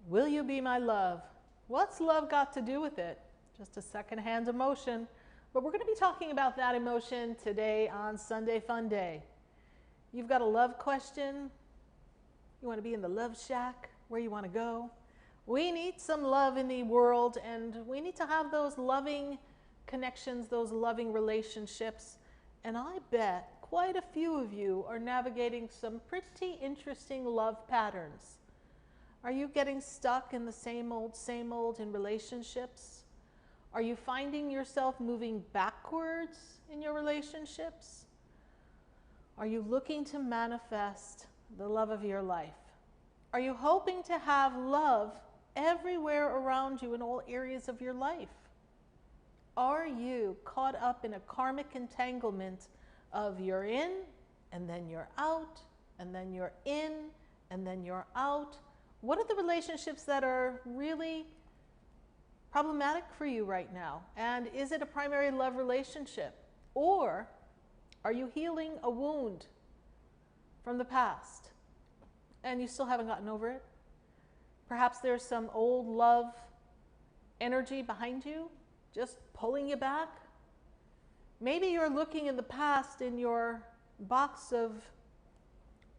Will you be my love? What's love got to do with it? Just a secondhand emotion. But we're going to be talking about that emotion today on Sunday Fun Day. You've got a love question. You want to be in the love shack, where you want to go. We need some love in the world, and we need to have those loving connections, those loving relationships. And I bet quite a few of you are navigating some pretty interesting love patterns. Are you getting stuck in the same old in relationships? Are you finding yourself moving backwards in your relationships? Are you looking to manifest the love of your life? Are you hoping to have love everywhere around you in all areas of your life? Are you caught up in a karmic entanglement of you're in, and then you're out, and then you're in, and then you're out? What are the relationships that are really problematic for you right now? And is it a primary love relationship? Or are you healing a wound from the past and you still haven't gotten over it? Perhaps there's some old love energy behind you, just pulling you back. Maybe you're looking in the past in your box of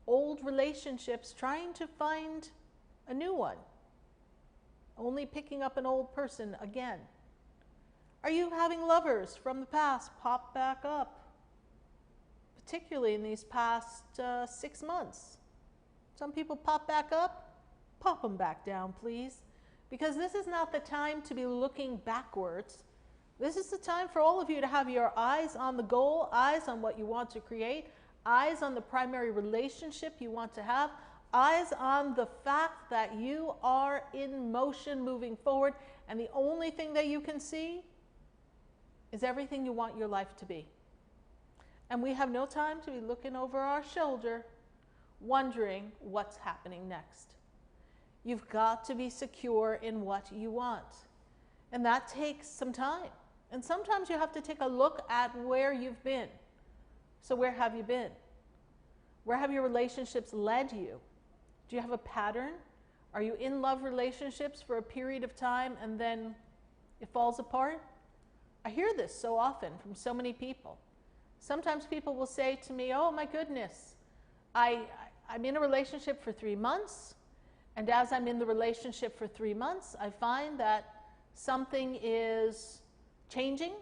old relationships, trying to find a new one, only picking up an old person again. Are you having lovers from the past pop back up, particularly in these past 6 months? Some people pop back up, pop them back down, please, because this is not the time to be looking backwards. This is the time for all of you to have your eyes on the goal, eyes on what you want to create, eyes on the primary relationship you want to have, eyes on the fact that you are in motion moving forward, and the only thing that you can see is everything you want your life to be. And we have no time to be looking over our shoulder, wondering what's happening next. You've got to be secure in what you want. And that takes some time. And sometimes you have to take a look at where you've been. So where have you been? Where have your relationships led you? Do you have a pattern? Are you in love relationships for a period of time and then it falls apart? I hear this so often from so many people. Sometimes people will say to me, oh my goodness, I'm in a relationship for 3 months, and as I'm in the relationship for 3 months, I find that something is changing,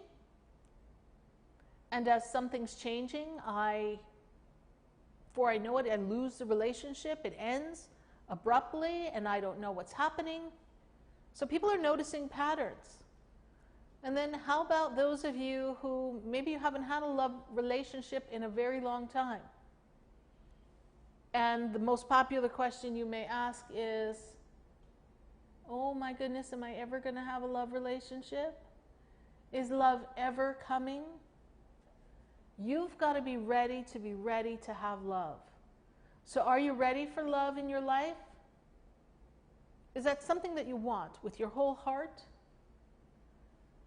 and as something's changing, before I know it, I lose the relationship. It ends abruptly, and I don't know what's happening. So people are noticing patterns. And then how about those of you who maybe you haven't had a love relationship in a very long time? And the most popular question you may ask is, oh my goodness, am I ever going to have a love relationship? Is love ever coming? You've got to be ready to have love. So are you ready for love in your life? Is that something that you want with your whole heart?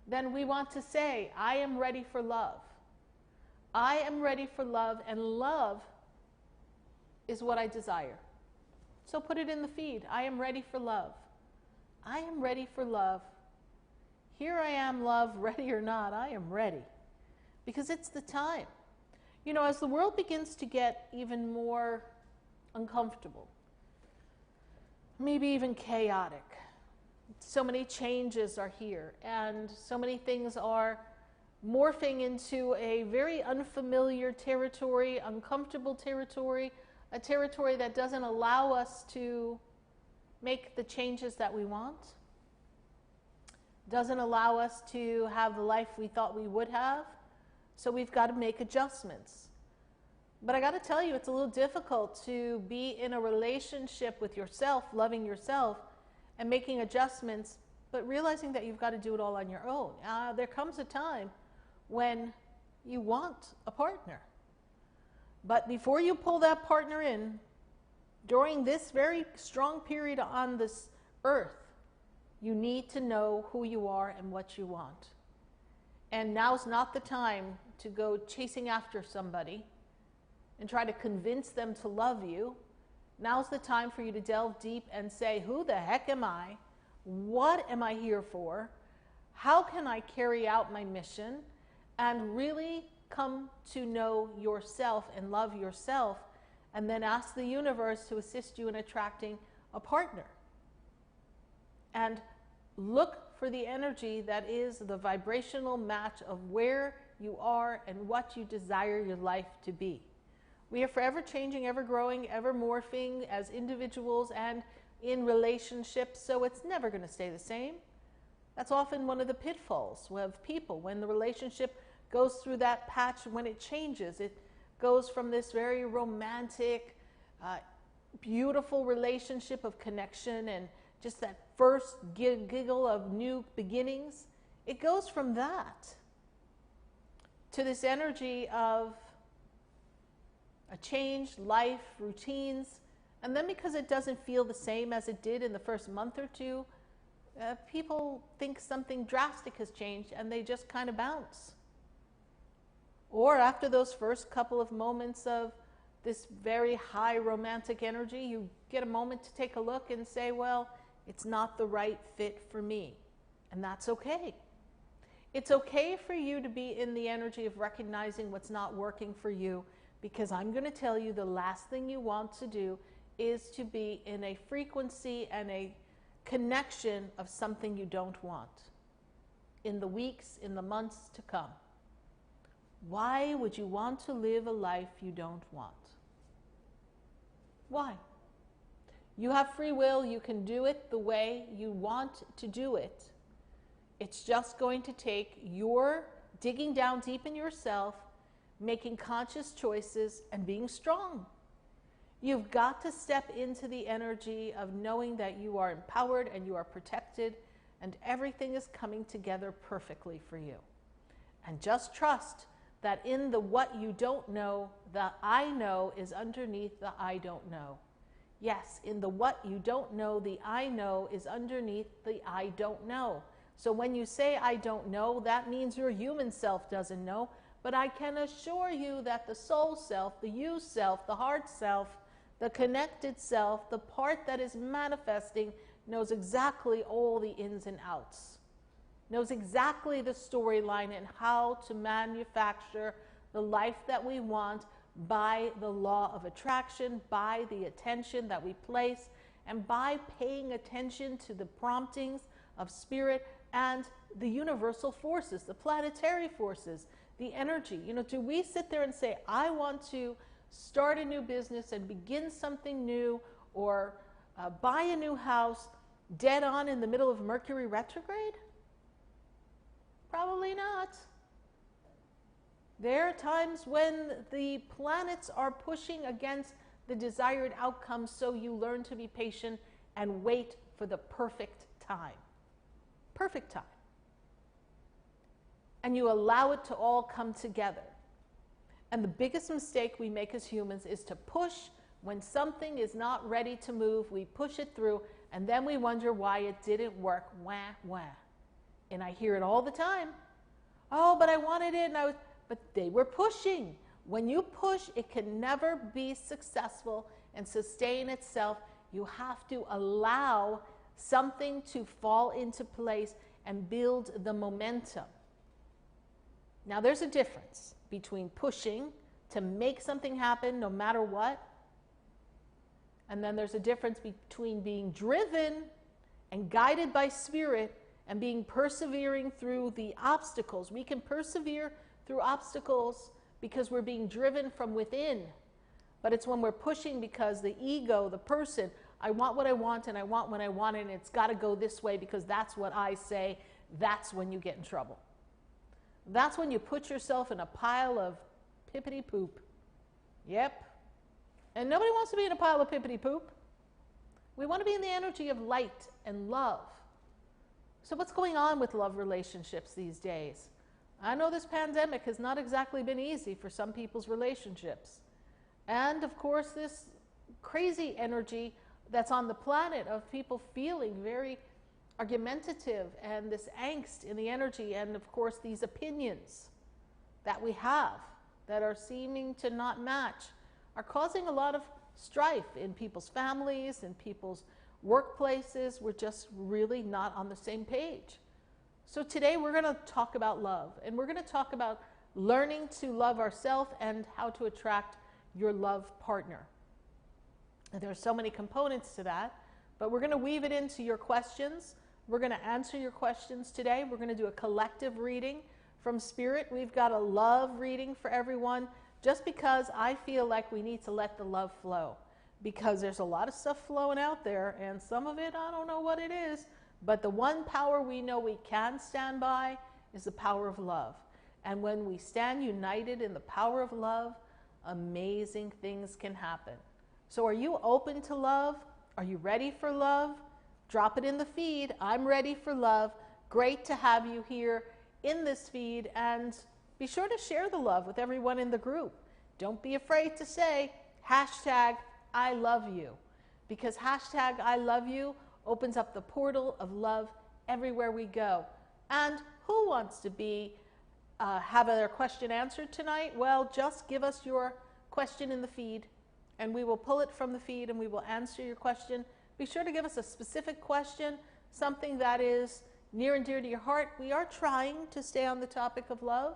Then we want to say, I am ready for love. I am ready for love, and love is what I desire. So put it in the feed. I am ready for love. I am ready for love. Here I am, love, ready or not, I am ready. Because it's the time. You know, as the world begins to get even more uncomfortable, maybe even chaotic, so many changes are here, and so many things are morphing into a very unfamiliar territory, uncomfortable territory, a territory that doesn't allow us to make the changes that we want, doesn't allow us to have the life we thought we would have. So we've got to make adjustments. But I got to tell you, it's a little difficult to be in a relationship with yourself, loving yourself, and making adjustments, but realizing that you've got to do it all on your own. There comes a time when you want a partner. But before you pull that partner in, during this very strong period on this earth, you need to know who you are and what you want. And now's not the time to go chasing after somebody and try to convince them to love you. Now's the time for you to delve deep and say, who the heck am I? What am I here for? How can I carry out my mission? And really come to know yourself and love yourself, and then ask the universe to assist you in attracting a partner. And look for the energy that is the vibrational match of where you are and what you desire your life to be. We are forever changing, ever growing, ever morphing as individuals and in relationships, so it's never going to stay the same. That's often one of the pitfalls of people. When the relationship goes through that patch, when it changes, it goes from this very romantic, beautiful relationship of connection and just that first giggle of new beginnings. It goes from that to this energy of a changed life, routines, and then because it doesn't feel the same as it did in the first month or two, people think something drastic has changed and they just kind of bounce. Or after those first couple of moments of this very high romantic energy, you get a moment to take a look and say, well, it's not the right fit for me. And that's okay. It's okay for you to be in the energy of recognizing what's not working for you, because I'm going to tell you the last thing you want to do is to be in a frequency and a connection of something you don't want in the weeks, in the months to come. Why would you want to live a life you don't want? Why? You have free will. You can do it the way you want to do it. It's just going to take your digging down deep in yourself, making conscious choices, and being strong. You've got to step into the energy of knowing that you are empowered and you are protected and everything is coming together perfectly for you. And just trust that in the what you don't know, the I know is underneath the I don't know. Yes, in the what you don't know, the I know is underneath the I don't know. So when you say I don't know, that means your human self doesn't know. But I can assure you that the soul self, the you self, the heart self, the connected self, the part that is manifesting, knows exactly all the ins and outs, knows exactly the storyline and how to manufacture the life that we want by the law of attraction, by the attention that we place, and by paying attention to the promptings of spirit and the universal forces, the planetary forces, the energy. You know, do we sit there and say, I want to start a new business and begin something new, or buy a new house dead on in the middle of Mercury retrograde? Probably not. There are times when the planets are pushing against the desired outcome, so you learn to be patient and wait for the perfect time. Perfect time. And you allow it to all come together. And the biggest mistake we make as humans is to push when something is not ready to move. We push it through, and then we wonder why it didn't work. Wah, wah. And I hear it all the time. Oh, but I wanted it, and but they were pushing. When you push, it can never be successful and sustain itself. You have to allow something to fall into place and build the momentum. Now, there's a difference between pushing to make something happen no matter what, and then there's a difference between being driven and guided by spirit and being persevering through the obstacles. We can persevere through obstacles because we're being driven from within, but it's when we're pushing because the ego, the person, I want what I want and I want when I want it, and it's got to go this way because that's what I say. That's when you get in trouble. That's when you put yourself in a pile of pippity poop. Yep. And nobody wants to be in a pile of pippity poop. We want to be in the energy of light and love. So what's going on with love relationships these days? I know this pandemic has not exactly been easy for some people's relationships. And of course, this crazy energy that's on the planet of people feeling very argumentative, and this angst in the energy, and of course these opinions that we have that are seeming to not match, are causing a lot of strife in people's families, in people's workplaces. We're just really not on the same page. So today we're going to talk about love, and we're going to talk about learning to love ourselves and how to attract your love partner. And there are so many components to that, but we're going to weave it into your questions. We're going to answer your questions today. We're going to do a collective reading from Spirit. We've got a love reading for everyone, just because I feel like we need to let the love flow, because there's a lot of stuff flowing out there, and some of it, I don't know what it is, but the one power we know we can stand by is the power of love. And when we stand united in the power of love, amazing things can happen. So are you open to love? Are you ready for love? Drop it in the feed. I'm ready for love. Great to have you here in this feed, and be sure to share the love with everyone in the group. Don't be afraid to say hashtag I love you, because hashtag I love you opens up the portal of love everywhere we go. And who wants to have their question answered tonight? Well, just give us your question in the feed, and we will pull it from the feed and we will answer your question. Be sure to give us a specific question, something that is near and dear to your heart. We are trying to stay on the topic of love,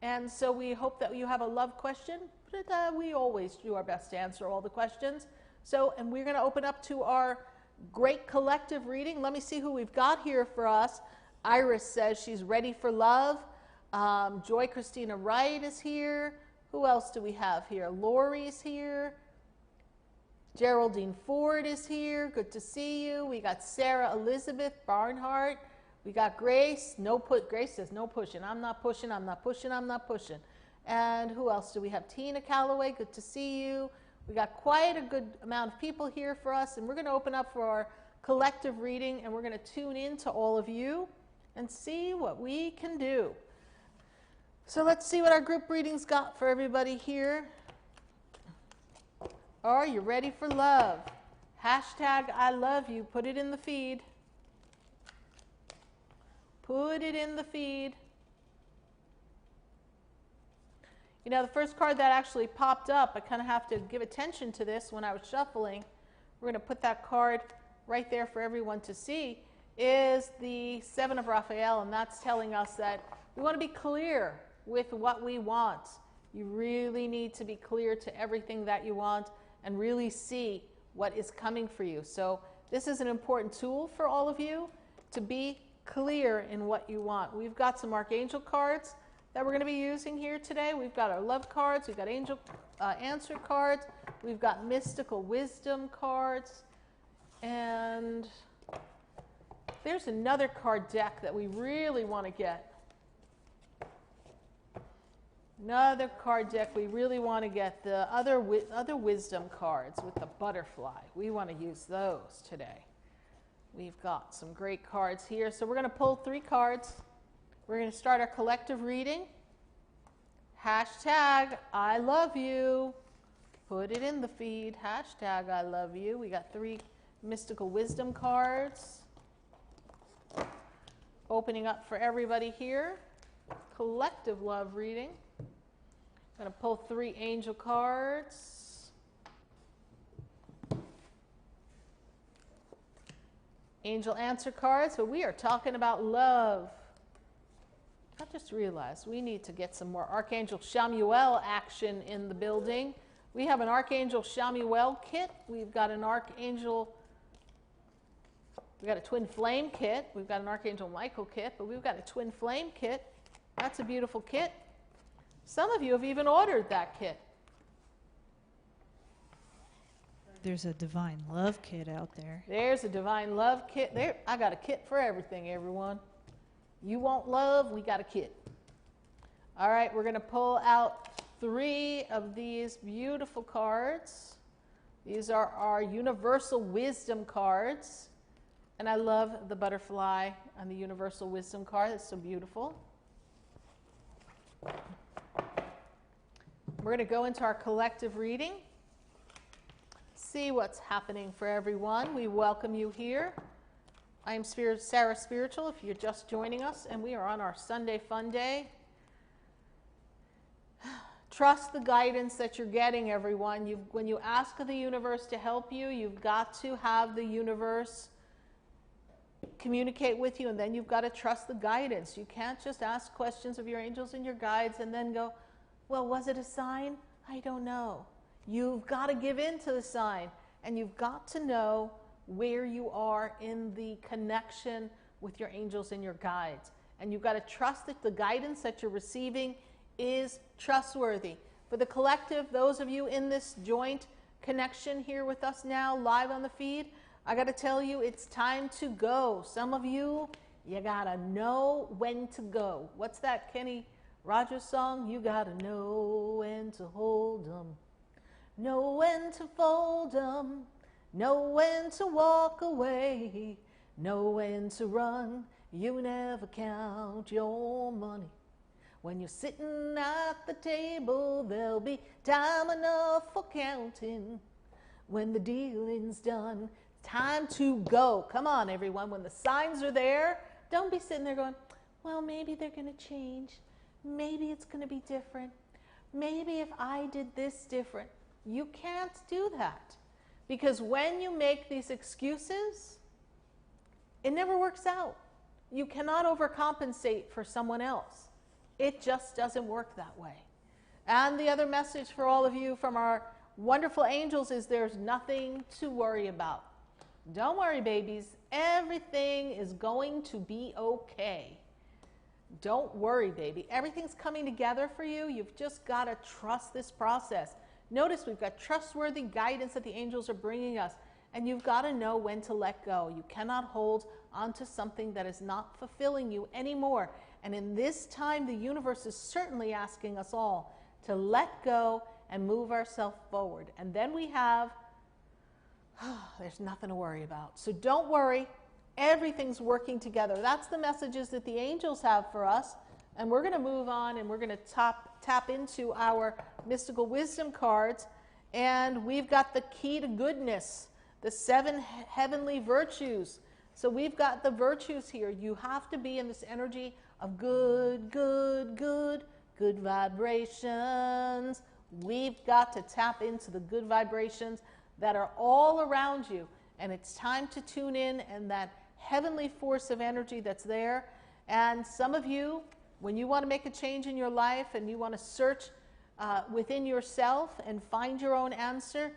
and so we hope that you have a love question, but we always do our best to answer all the questions. So, and we're going to open up to our great collective reading. Let me see who we've got here for us. Iris says she's ready for love. Joy Christina Wright is here. Who else do we have here? Lori's here. Geraldine Ford is here. Good to see you. We got Sarah Elizabeth Barnhart. We got Grace. Grace says no pushing. I'm not pushing. I'm not pushing. I'm not pushing. And who else do we have? Tina Calloway. Good to see you. We got quite a good amount of people here for us, and we're going to open up for our collective reading, and we're going to tune in to all of you and see what we can do. So let's see what our group readings got for everybody here. Are you ready for love? Hashtag I love you. Put it in the feed. Put it in the feed. You know, the first card that actually popped up, I kind of have to give attention to this when I was shuffling. We're going to put that card right there for everyone to see, is the Seven of Raphael, and that's telling us that we want to be clear with what we want. You really need to be clear to everything that you want and really see what is coming for you. So this is an important tool for all of you to be clear in what you want. We've got some Archangel cards that we're going to be using here today. We've got our love cards, we've got angel answer cards, we've got mystical wisdom cards, and there's another card deck that we really want to get. Another card deck we really want to get, the other wisdom cards with the butterfly. We want to use those today. We've got some great cards here. So we're going to pull 3 cards. We're going to start our collective reading. Hashtag I love you. Put it in the feed. Hashtag I love you. We got 3 mystical wisdom cards. Opening up for everybody here. Collective love reading. I'm going to pull 3 angel cards. Angel answer cards. So we are talking about love. I just realized we need to get some more Archangel Chamuel action in the building. We have an Archangel Chamuel kit. We've got an Archangel, we've got a Twin Flame kit. We've got an Archangel Michael kit, but we've got a Twin Flame kit. That's a beautiful kit. Some of you have even ordered that kit. There's a Divine Love kit out there. There's a Divine Love kit. There, I got a kit for everything, everyone. You want love? We got a kit. All right, we're going to pull out 3 of these beautiful cards. These are our Universal Wisdom cards. And I love the butterfly on the Universal Wisdom card. It's so beautiful. We're going to go into our collective reading. See what's happening for everyone. We welcome you here. I am SarahSpiritual, if you're just joining us, and we are on our Sunday Fun Day. Trust the guidance that you're getting, everyone. When you ask the universe to help you, you've got to have the universe communicate with you, and then you've got to trust the guidance. You can't just ask questions of your angels and your guides and then go, well, was it a sign? I don't know. You've got to give in to the sign, and you've got to know where you are in the connection with your angels and your guides. And you've got to trust that the guidance that you're receiving is trustworthy. For the collective, those of you in this joint connection here with us now, live on the feed, I got to tell you, it's time to go. Some of you, you got to know when to go. What's that Kenny Rogers song? You got to know when to hold 'em, know when to fold 'em, know when to walk away, know when to run. You never count your money. When you're sitting at the table, there'll be time enough for counting. When the dealing's done, time to go. Come on, everyone. When the signs are there, don't be sitting there going, well, maybe they're going to change. Maybe it's going to be different. Maybe if I did this different. You can't do that. Because when you make these excuses, it never works out. You cannot overcompensate for someone else. It just doesn't work that way. And the other message for all of you from our wonderful angels is there's nothing to worry about. Don't worry, babies. Everything is going to be okay. Don't worry, baby. Everything's coming together for you. You've just got to trust this process. Notice we've got trustworthy guidance that the angels are bringing us. And you've got to know when to let go. You cannot hold onto something that is not fulfilling you anymore. And in this time, the universe is certainly asking us all to let go and move ourselves forward. And then we have, there's nothing to worry about. So don't worry. Everything's working together. That's the messages that the angels have for us. And we're going to move on, and we're going to tap into our mystical wisdom cards. And we've got the key to goodness, the 7 heavenly virtues. So we've got the virtues here. You have to be in this energy of good vibrations. We've got to tap into the good vibrations that are all around you. And it's time to tune in and that heavenly force of energy that's there. And some of you, when you want to make a change in your life and you want to search within yourself and find your own answer,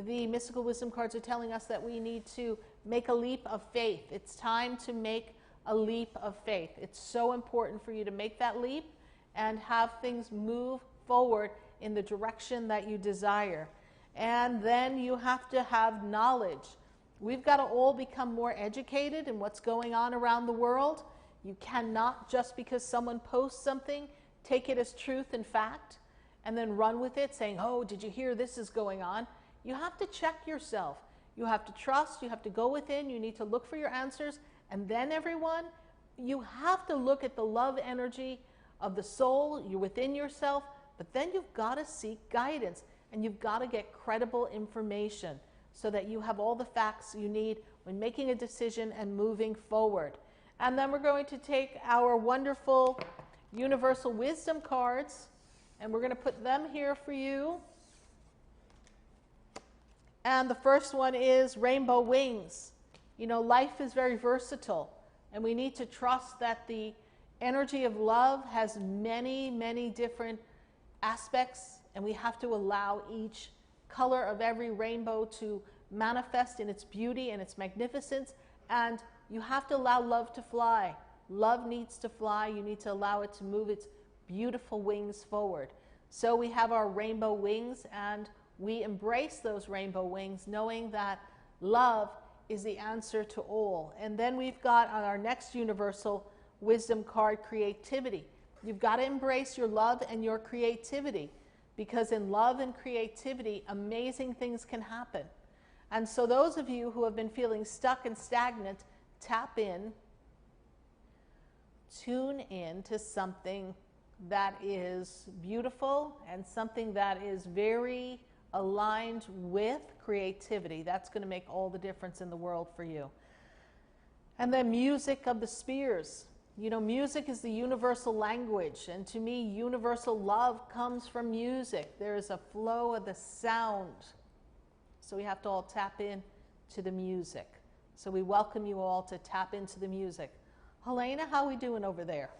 the mystical wisdom cards are telling us that we need to make a leap of faith. It's time to make a leap of faith. It's so important for you to make that leap and have things move forward in the direction that you desire. And then you have to have knowledge. We've got to all become more educated in what's going on around the world. You cannot, just because someone posts something, take it as truth and fact and then run with it saying, oh, did you hear this is going on? You have to check yourself. You have to trust. You have to go within. You need to look for your answers. And then, everyone, you have to look at the love energy of the soul. You're within yourself. But then you've got to seek guidance. And you've got to get credible information so that you have all the facts you need when making a decision and moving forward. And then we're going to take our wonderful universal wisdom cards, and we're going to put them here for you. And the first one is rainbow wings. You know, life is very versatile, and we need to trust that the energy of love has many, many different aspects, and we have to allow each color of every rainbow to manifest in its beauty and its magnificence. And you have to allow love to fly. Love needs to fly. You need to allow it to move its beautiful wings forward. So we have our rainbow wings, and we embrace those rainbow wings, knowing that love is the answer to all. And then we've got on our next universal wisdom card, creativity. You've got to embrace your love and your creativity, because in love and creativity, amazing things can happen. And so those of you who have been feeling stuck and stagnant, tap in, tune in to something that is beautiful and something that is very aligned with creativity. That's going to make all the difference in the world for you. And then music of the spheres. You know, music is the universal language, and to me, universal love comes from music. There is a flow of the sound. So we have to all tap in to the music. So we welcome you all to tap into the music. Helena, how are we doing over there?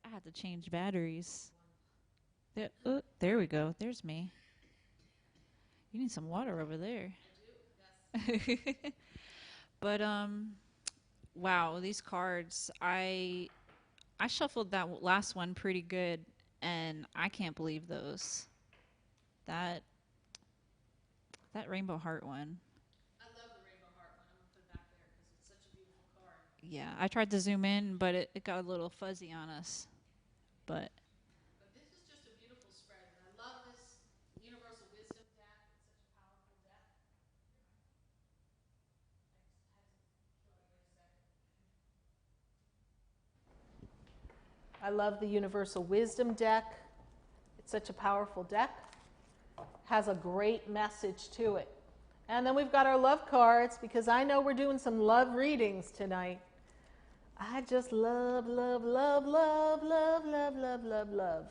I had to change batteries. There we go. There's me. You need some water over there. I do, yes. But wow, these cards. I shuffled that last one pretty good, and I can't believe those. That rainbow heart one. I love the rainbow heart one. I'm going to put it back there because it's such a beautiful card. Yeah, I tried to zoom in, but it got a little fuzzy on us. But this is just a beautiful spread, and I love this universal wisdom deck. It's such a powerful deck. I love the universal wisdom deck. It's such a powerful deck. Has a great message to it. And then we've got our love cards, because I know we're doing some love readings tonight. I just love, love, love, love, love, love, love, love, love.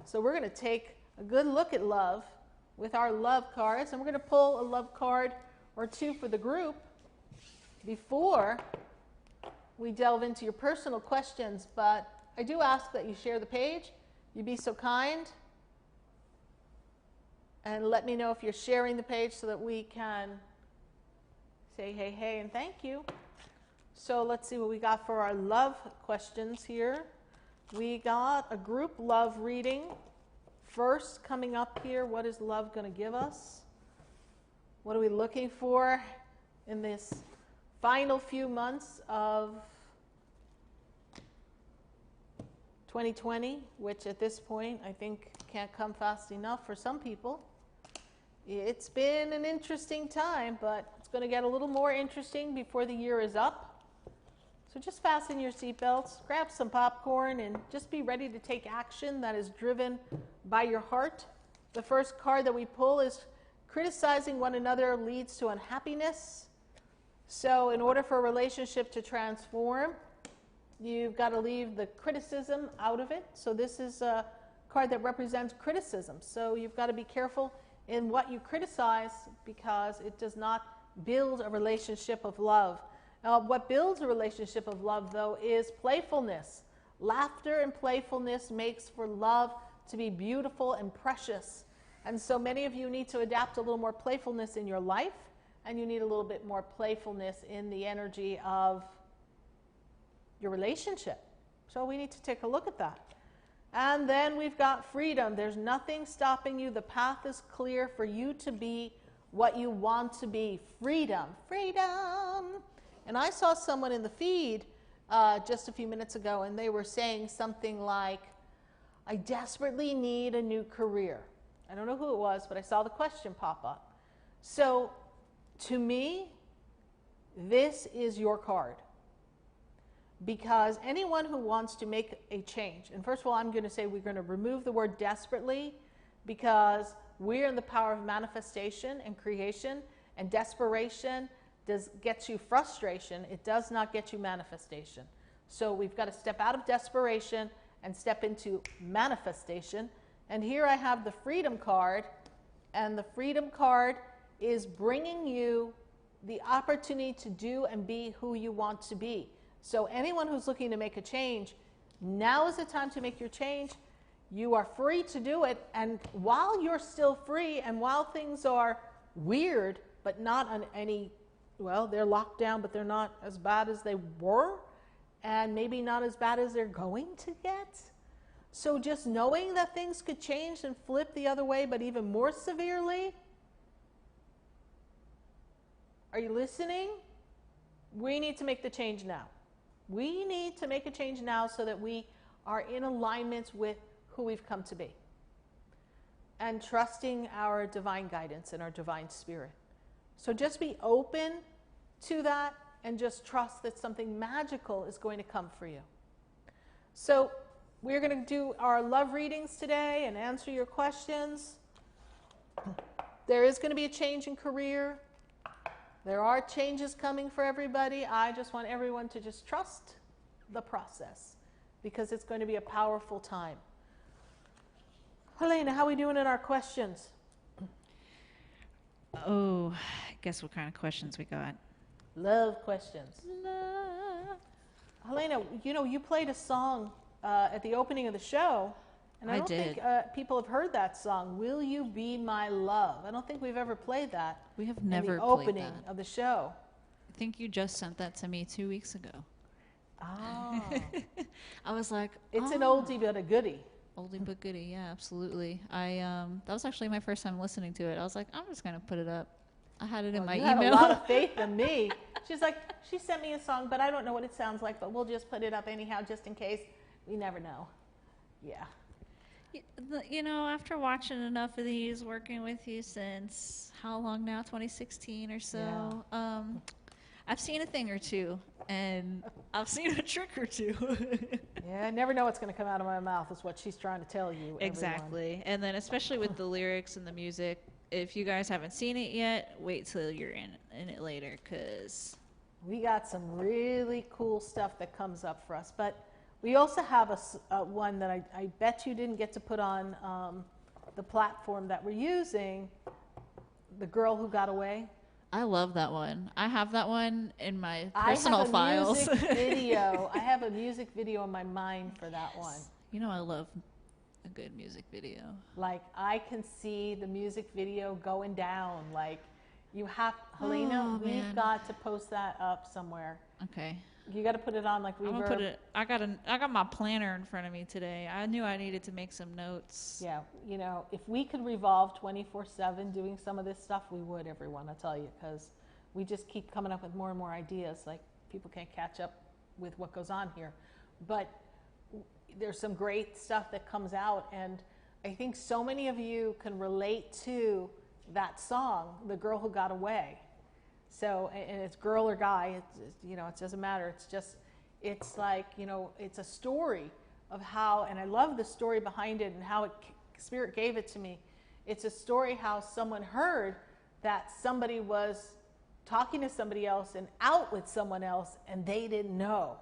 So we're going to take a good look at love with our love cards, and we're going to pull a love card or two for the group before we delve into your personal questions. But I do ask that you share the page. You be so kind. And let me know if you're sharing the page so that we can say hey, hey, and thank you. So let's see what we got for our love questions here. We got a group love reading. First, coming up here, what is love going to give us? What are we looking for in this final few months of 2020, which at this point I think can't come fast enough for some people. It's been an interesting time, but it's going to get a little more interesting before the year is up. So just fasten your seatbelts, grab some popcorn, and just be ready to take action that is driven by your heart. The first card that we pull is criticizing one another leads to unhappiness. So in order for a relationship to transform, you've got to leave the criticism out of it. So this is a card that represents criticism. So you've got to be careful in what you criticize, because it does not build a relationship of love. What builds a relationship of love, though, is playfulness. Laughter and playfulness makes for love to be beautiful and precious. And so many of you need to adapt a little more playfulness in your life, and you need a little bit more playfulness in the energy of your relationship. So we need to take a look at that. And then we've got freedom. There's nothing stopping you. The path is clear for you to be what you want to be. Freedom. Freedom. And I saw someone in the feed just a few minutes ago, and they were saying something like, I desperately need a new career. I don't know who it was, but I saw the question pop up. So to me, this is your card. Because anyone who wants to make a change, and first of all, I'm going to say we're going to remove the word desperately, because we're in the power of manifestation and creation, and desperation gets you frustration. It does not get you manifestation. So we've got to step out of desperation and step into manifestation. And here I have the freedom card, and the freedom card is bringing you the opportunity to do and be who you want to be. So anyone who's looking to make a change, now is the time to make your change. You are free to do it, and while you're still free, and while things are weird, but not on any, well, they're locked down, but they're not as bad as they were, and maybe not as bad as they're going to get. So just knowing that things could change and flip the other way, but even more severely. Are you listening? We need to make the change now. We need to make a change now so that we are in alignment with who we've come to be, and trusting our divine guidance and our divine spirit. So just be open to that, and just trust that something magical is going to come for you. So we're going to do our love readings today and answer your questions. there is going to be a change in career. There are changes coming for everybody. I just want everyone to just trust the process because it's going to be a powerful time. Helena, how are we doing in our questions? Oh, guess what kind of questions we got? Love questions. Love. Helena, you know, you played a song at the opening of the show, and I don't think people have heard that song, Will You Be My Love? I don't think we've ever played that. We have never in the played opening that. of the show. I think you just sent that to me 2 weeks ago. Oh. I was like, It's an oldie but a goodie. Oldie but goodie, yeah, absolutely. That was actually my first time listening to it. I was like, I'm just gonna put it up. I had it in my you email. had a lot of faith in me. She's like, she sent me a song, but I don't know what it sounds like, but we'll just put it up anyhow, just in case. We never know. Yeah. You know, after watching enough of these, working with you since how long now? 2016 or so. Yeah. I've seen a thing or two, and I've seen a trick or two. Yeah, I never know what's going to come out of my mouth is what she's trying to tell you. Exactly. Everyone. And then especially with the lyrics and the music, if you guys haven't seen it yet, wait till you're in it later, because we got some really cool stuff that comes up for us. But we also have one that I bet you didn't get to put on the platform that we're using, The Girl Who Got Away. I love that one. I have that one in my personal files. I have a music video in my mind for that one. You know I love a good music video. Like, I can see the music video going down. Like, you have, Helena, we've got to post that up somewhere. Okay. You got to put it on like reverb. I'm gonna put it. I got my planner in front of me today. I knew I needed to make some notes. Yeah, you know, if we could revolve 24/7 doing some of this stuff, we would, everyone. I tell you, because we just keep coming up with more and more ideas. Like, people can't catch up with what goes on here, but there's some great stuff that comes out, and I think so many of you can relate to that song, "The Girl Who Got Away." So, and it's girl or guy, you know, it doesn't matter. It's like, you know, it's a story of how, and I love the story behind it and how Spirit gave it to me. It's a story how someone heard that somebody was talking to somebody else and out with someone else, and they didn't know.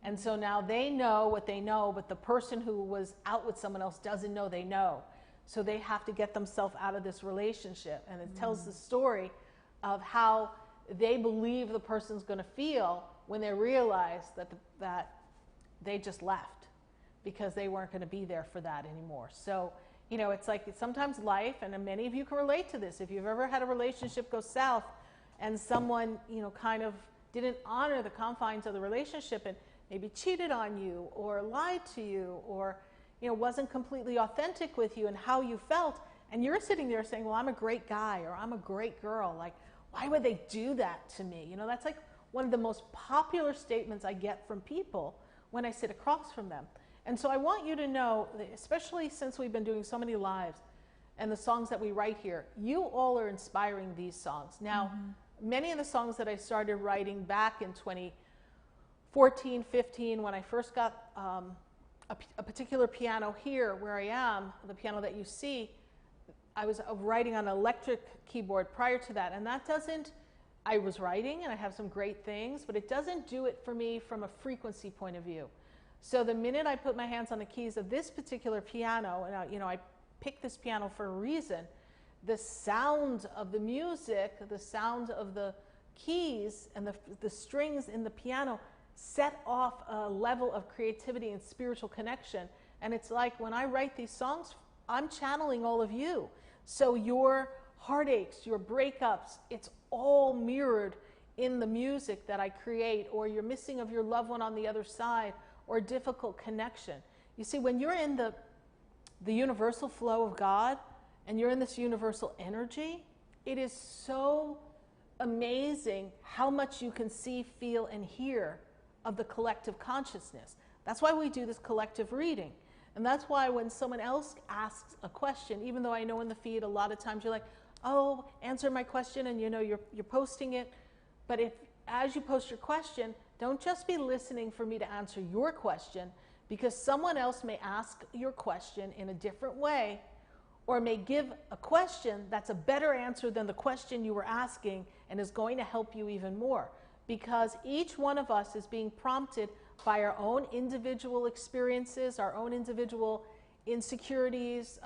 And so now they know what they know, but the person who was out with someone else doesn't know they know. So they have to get themselves out of this relationship. And it tells the story of how they believe the person's going to feel when they realize that they just left because they weren't going to be there for that anymore. So, you know, it's like sometimes life, and many of you can relate to this, if you've ever had a relationship go south and someone, you know, kind of didn't honor the confines of the relationship and maybe cheated on you or lied to you or, you know, wasn't completely authentic with you and how you felt, and you're sitting there saying, well, I'm a great guy or I'm a great girl, like, why would they do that to me? You know, that's like one of the most popular statements I get from people when I sit across from them. And so I want you to know, especially since we've been doing so many lives and the songs that we write here, you all are inspiring these songs. Now, many of the songs that I started writing back in 2014, 15, when I first got a particular piano here where I am, the piano that you see, I was writing on an electric keyboard prior to that, and that doesn't, I was writing and I have some great things, but it doesn't do it for me from a frequency point of view. So the minute I put my hands on the keys of this particular piano, and you know, I picked this piano for a reason, the sound of the music, the sound of the keys and the strings in the piano set off a level of creativity and spiritual connection. And it's like when I write these songs, I'm channeling all of you. So your heartaches, your breakups, it's all mirrored in the music that I create, or your missing of your loved one on the other side, or difficult connection. You see, when you're in the universal flow of God, and you're in this universal energy, it is so amazing how much you can see, feel, and hear of the collective consciousness. That's why we do this collective reading. And that's why when someone else asks a question, even though I know in the feed a lot of times you're like, oh, answer my question, and you know you're posting it. But if as you post your question, don't just be listening for me to answer your question, because someone else may ask your question in a different way, or may give a question that's a better answer than the question you were asking and is going to help you even more. Because each one of us is being prompted by our own individual experiences, our own individual insecurities,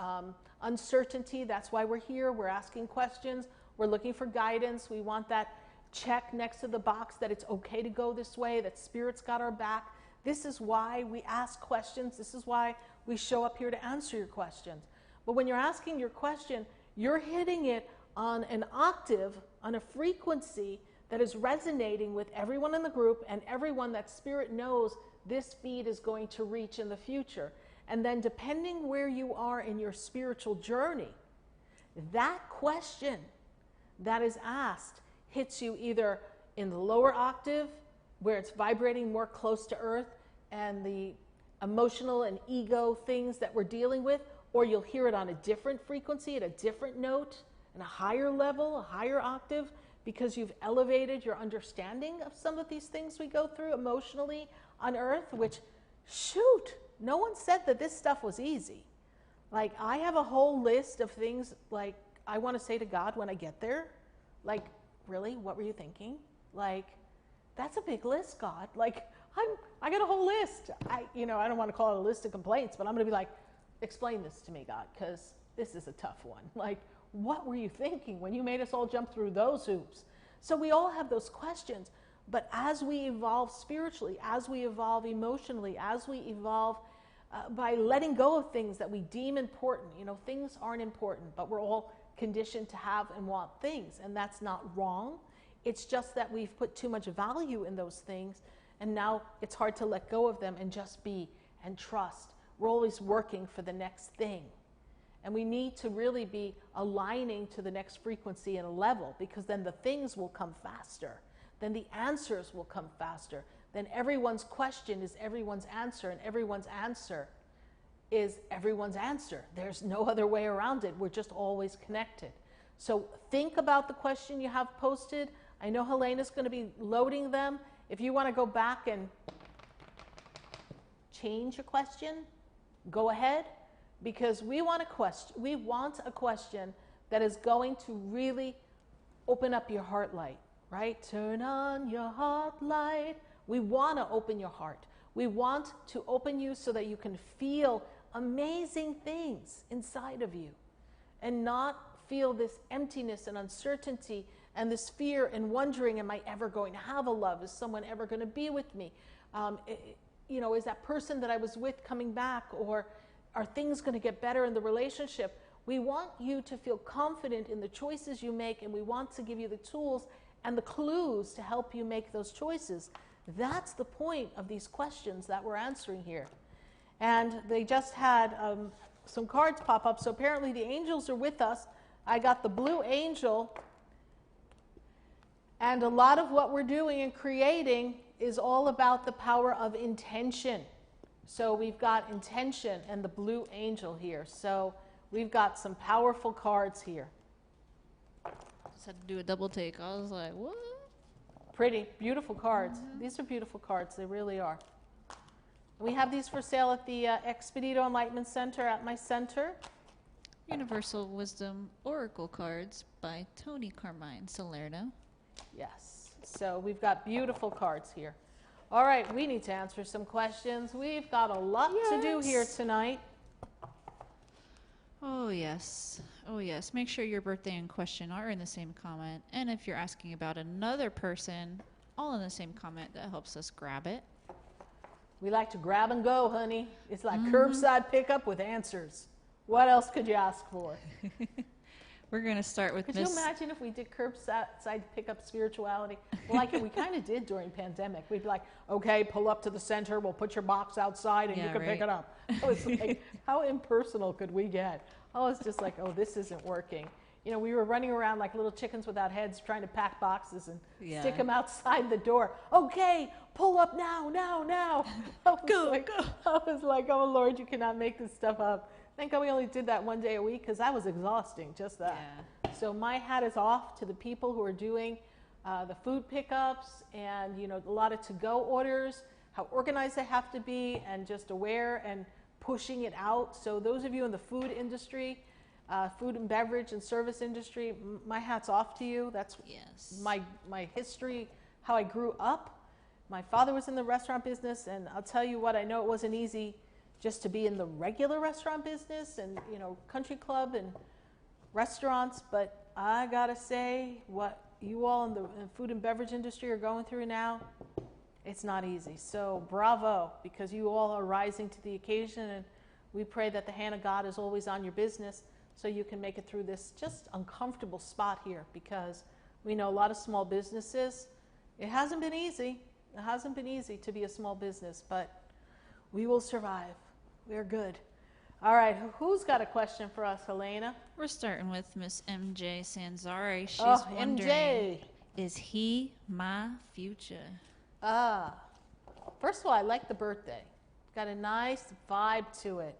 uncertainty. That's why we're here. We're asking questions. We're looking for guidance. We want that check next to the box that it's okay to go this way, that Spirit's got our back. This is why we ask questions. This is why we show up here to answer your questions. But when you're asking your question, you're hitting it on an octave, on a frequency that is resonating with everyone in the group and everyone that Spirit knows this feed is going to reach in the future. And then depending where you are in your spiritual journey, that question that is asked hits you either in the lower octave, where it's vibrating more close to earth and the emotional and ego things that we're dealing with, or you'll hear it on a different frequency, at a different note, in a higher level, a higher octave, because you've elevated your understanding of some of these things we go through emotionally on earth, which, shoot, no one said that this stuff was easy. Like, I have a whole list of things, like, I want to say to God when I get there. Like, really? What were you thinking? Like, that's a big list, God. Like, I got a whole list. I don't want to call it a list of complaints, but I'm going to be like, explain this to me, God, because this is a tough one. Like, what were you thinking when you made us all jump through those hoops? So we all have those questions. But as we evolve spiritually, as we evolve emotionally, as we evolve by letting go of things that we deem important, things aren't important, but we're all conditioned to have and want things. And that's not wrong. It's just that we've put too much value in those things. And now it's hard to let go of them and just be and trust. We're always working for the next thing. And we need to really be aligning to the next frequency and level, because then the things will come faster. Then the answers will come faster. Then everyone's question is everyone's answer, and everyone's answer is everyone's answer. There's no other way around it. We're just always connected. So think about the question you have posted. I know Helena's going to be loading them. If you want to go back and change your question, go ahead. Because we want a question that is going to really open up your heart light, right? Turn on your heart light. We want to open your heart. We want to open you so that you can feel amazing things inside of you and not feel this emptiness and uncertainty and this fear and wondering, am I ever going to have a love? Is someone ever going to be with me? Is that person that I was with coming back? Or are things going to get better in the relationship? We want you to feel confident in the choices you make, and we want to give you the tools and the clues to help you make those choices. That's the point of these questions that we're answering here. And they just had some cards pop up, so apparently the angels are with us. I got the blue angel, and a lot of what we're doing and creating is all about the power of intention. So we've got intention and the blue angel here. So we've got some powerful cards here. Just had to do a double take. I was like, what? Pretty, beautiful cards. Mm-hmm. These are beautiful cards. They really are. We have these for sale at the Expedito Enlightenment Center at my center. Universal Wisdom Oracle Cards by Tony Carmine Salerno. Yes. So we've got beautiful cards here. All right, we need to answer some questions. We've got a lot to do here tonight. Oh, yes. Oh, yes. Make sure your birthday and question are in the same comment. And if you're asking about another person, all in the same comment, that helps us grab it. We like to grab and go, honey. It's like curbside pickup with answers. What else could you ask for? We're going to start with Could you imagine if we did curbside pickup spirituality? Well, we kind of did during pandemic. We'd be like, okay, pull up to the center. We'll put your box outside and you can pick it up. It was like, how impersonal could we get? I was just like, oh, this isn't working. We were running around like little chickens without heads trying to pack boxes and stick them outside the door. Okay, pull up now. I was like, oh, Lord, you cannot make this stuff up. Thank God we only did that one day a week, because that was exhausting, just that. Yeah. So my hat is off to the people who are doing the food pickups and a lot of to-go orders, how organized they have to be and just aware and pushing it out. So those of you in the food industry, food and beverage and service industry, my hat's off to you. That's Yes. my history, how I grew up. My father was in the restaurant business, and I'll tell you what, I know it wasn't easy just to be in the regular restaurant business and, you know, country club and restaurants, but I gotta say, what you all in the food and beverage industry are going through now, it's not easy. So bravo, because you all are rising to the occasion, and we pray that the hand of God is always on your business so you can make it through this just uncomfortable spot here, because we know a lot of small businesses, it hasn't been easy. It hasn't been easy to be a small business, but we will survive. We're good. All right, who's got a question for us, Helena? We're starting with Miss MJ Sanzari. She's MJ. wondering, is he my future? First of all, I like the birthday. Got a nice vibe to it.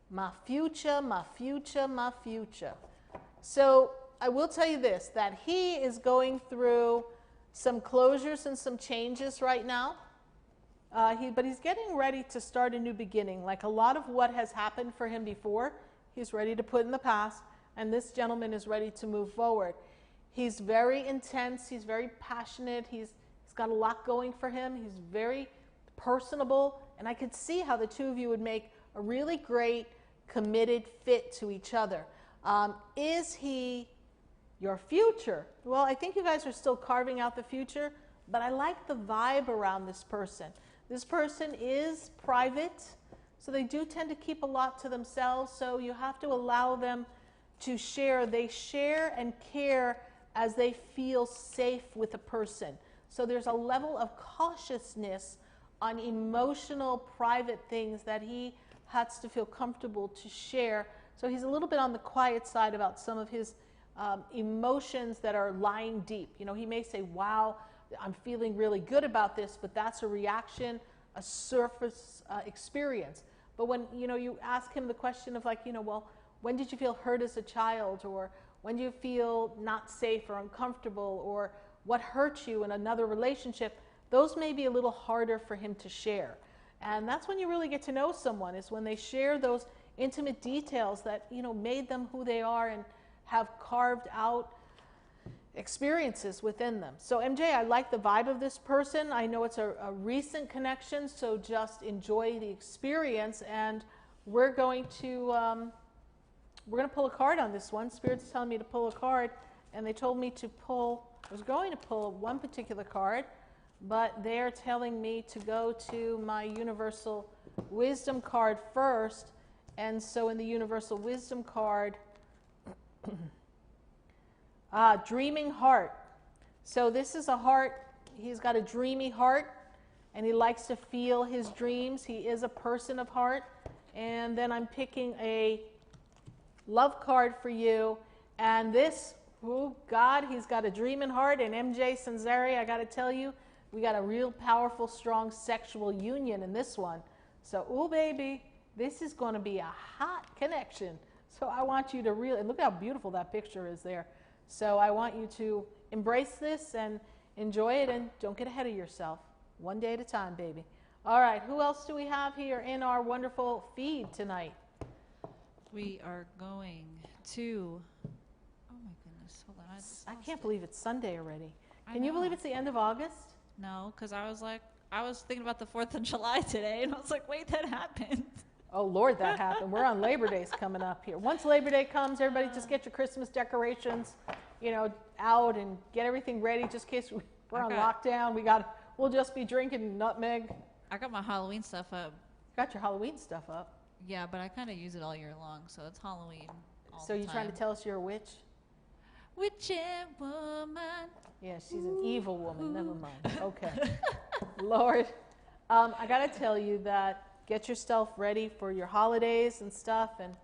My future, my future, my future. So I will tell you this, that he is going through some closures and some changes right now. But he's getting ready to start a new beginning. Like a lot of what has happened for him before, he's ready to put in the past, and this gentleman is ready to move forward. He's very intense. He's very passionate. He's got a lot going for him. He's very personable, and I could see how the two of you would make a really great, committed fit to each other. Is he your future? Well, I think you guys are still carving out the future, but I like the vibe around this person. This person is private, so they do tend to keep a lot to themselves, so you have to allow them to share. They share and care as they feel safe with a person. So there's a level of cautiousness on emotional, private things that he has to feel comfortable to share. So he's a little bit on the quiet side about some of his emotions that are lying deep. You know, he may say, wow, I'm feeling really good about this, but that's a reaction, a surface experience. But when, you know, you ask him the question of like, you know, well, when did you feel hurt as a child? Or when do you feel not safe or uncomfortable? Or what hurt you in another relationship? Those may be a little harder for him to share. And that's when you really get to know someone, is when they share those intimate details that, you know, made them who they are and have carved out experiences within them. So MJ, I like the vibe of this person. I know it's a recent connection, so just enjoy the experience. And we're going to pull a card on this one. Spirit's telling me to pull a card, and they told me to pull. I was going to pull one particular card, but they're telling me to go to my Universal Wisdom card first. And so in the Universal Wisdom card, dreaming heart. So this is a heart. He's got a dreamy heart, and he likes to feel his dreams. He is a person of heart. And then I'm picking a love card for you. And this, oh God, he's got a dreaming heart. And MJ Sanzari, I got to tell you, we got a real powerful, strong sexual union in this one. So, oh baby, this is going to be a hot connection. So I want you to really, look how beautiful that picture is there. So I want you to embrace this and enjoy it, and don't get ahead of yourself. One day at a time, baby. All right, who else do we have here in our wonderful feed tonight? We are going to, oh my goodness, hold on. I can't believe it's Sunday already. I Can you know. believe it's the end of August? No, because I was thinking about the 4th of July today, and I was like, wait, that happened. Oh, Lord, that happened. We're on Labor Day's coming up here. Once Labor Day comes, everybody just get your Christmas decorations, you know, out and get everything ready just in case we're on lockdown. We'll just be drinking nutmeg. I got my Halloween stuff up. Got your Halloween stuff up. Yeah, but I kind of use it all year long, so it's Halloween all So the you're time. trying to tell us you're a witch? Witchy woman. Yeah, she's an evil woman. Never mind. Okay. Lord, I got to tell you that get yourself ready for your holidays and stuff, and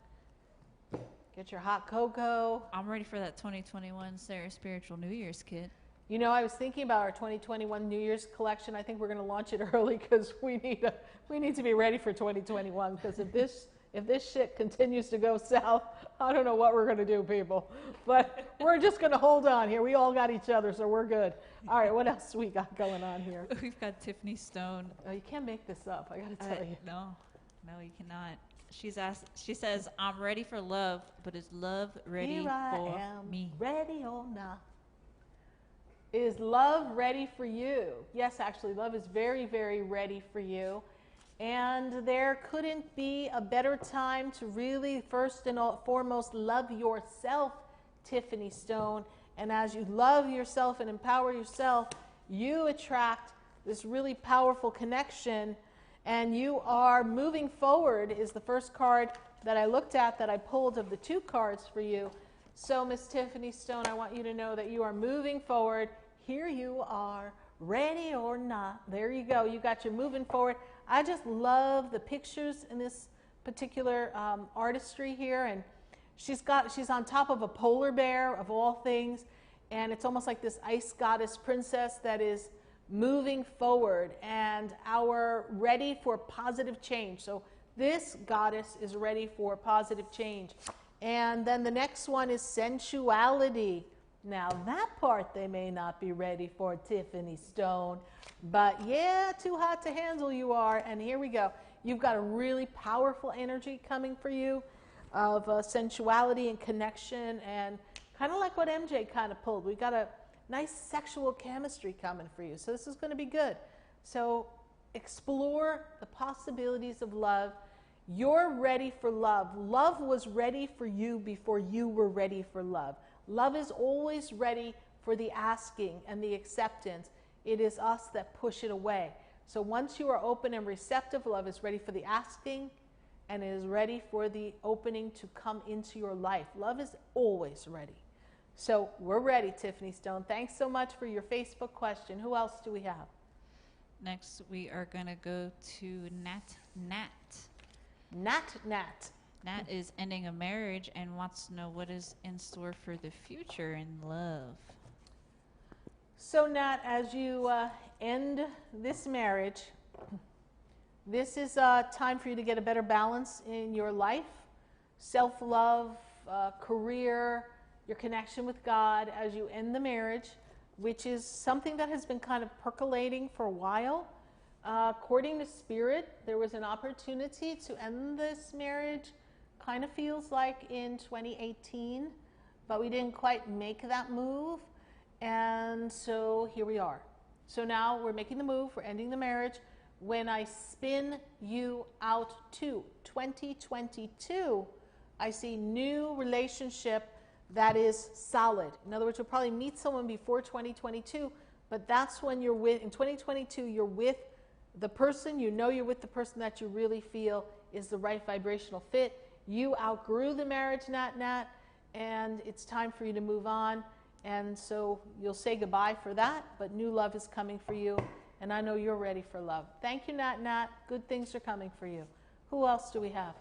get your hot cocoa. I'm ready for that 2021 SarahSpiritual New Year's kit. You know, I was thinking about our 2021 New Year's collection. I think we're going to launch it early because we need to be ready for 2021. Because if this shit continues to go south, I don't know what we're going to do, people. But we're just going to hold on here. We all got each other, so we're good. All right, what else we got going on here? We've got Tiffany Stone. Oh, you can't make this up. I got to tell you. No, you cannot. She says, I'm ready for love, but is love ready Here I for am, me? ready or not. Is love ready for you? Yes, actually, love is very, very ready for you. And there couldn't be a better time to really, first and foremost, love yourself, Tiffany Stone. And as you love yourself and empower yourself, you attract this really powerful connection. And you are moving forward is the first card that I looked at that I pulled of the 2 cards for you. So, Miss Tiffany Stone, I want you to know that you are moving forward. Here you are, ready or not. There you go. You got your moving forward. I just love the pictures in this particular artistry here. And she's on top of a polar bear, of all things. And it's almost like this ice goddess princess that is moving forward and ready for positive change. So this goddess is ready for positive change. And then the next one is sensuality. Now that part they may not be ready for, Tiffany Stone, but yeah, too hot to handle you are. And here we go. You've got a really powerful energy coming for you of sensuality and connection, and kind of like what MJ kind of pulled. We got a nice sexual chemistry coming for you. So this is going to be good. So explore the possibilities of love. You're ready for love. Love was ready for you before you were ready for love. Love is always ready for the asking and the acceptance. It is us that push it away. So once you are open and receptive, love is ready for the asking and it is ready for the opening to come into your life. Love is always ready. So we're ready, Tiffany Stone. Thanks so much for your Facebook question. Who else do we have? Next, we are going to go to Nat. Nat is ending a marriage and wants to know what is in store for the future in love. So Nat, as you end this marriage, this is time for you to get a better balance in your life, self-love, career, your connection with God as you end the marriage, which is something that has been kind of percolating for a while. According to Spirit, there was an opportunity to end this marriage, kind of feels like in 2018, but we didn't quite make that move. And so here we are. So now we're making the move, we're ending the marriage. When I spin you out to 2022, I see new relationship that is solid. In other words, you'll probably meet someone before 2022, but that's when you're with, in 2022, you're with the person, you know you're with the person that you really feel is the right vibrational fit. You outgrew the marriage, Nat, and it's time for you to move on. And so you'll say goodbye for that, but new love is coming for you, and I know you're ready for love. Thank you, Nat. Good things are coming for you. Who else do we have?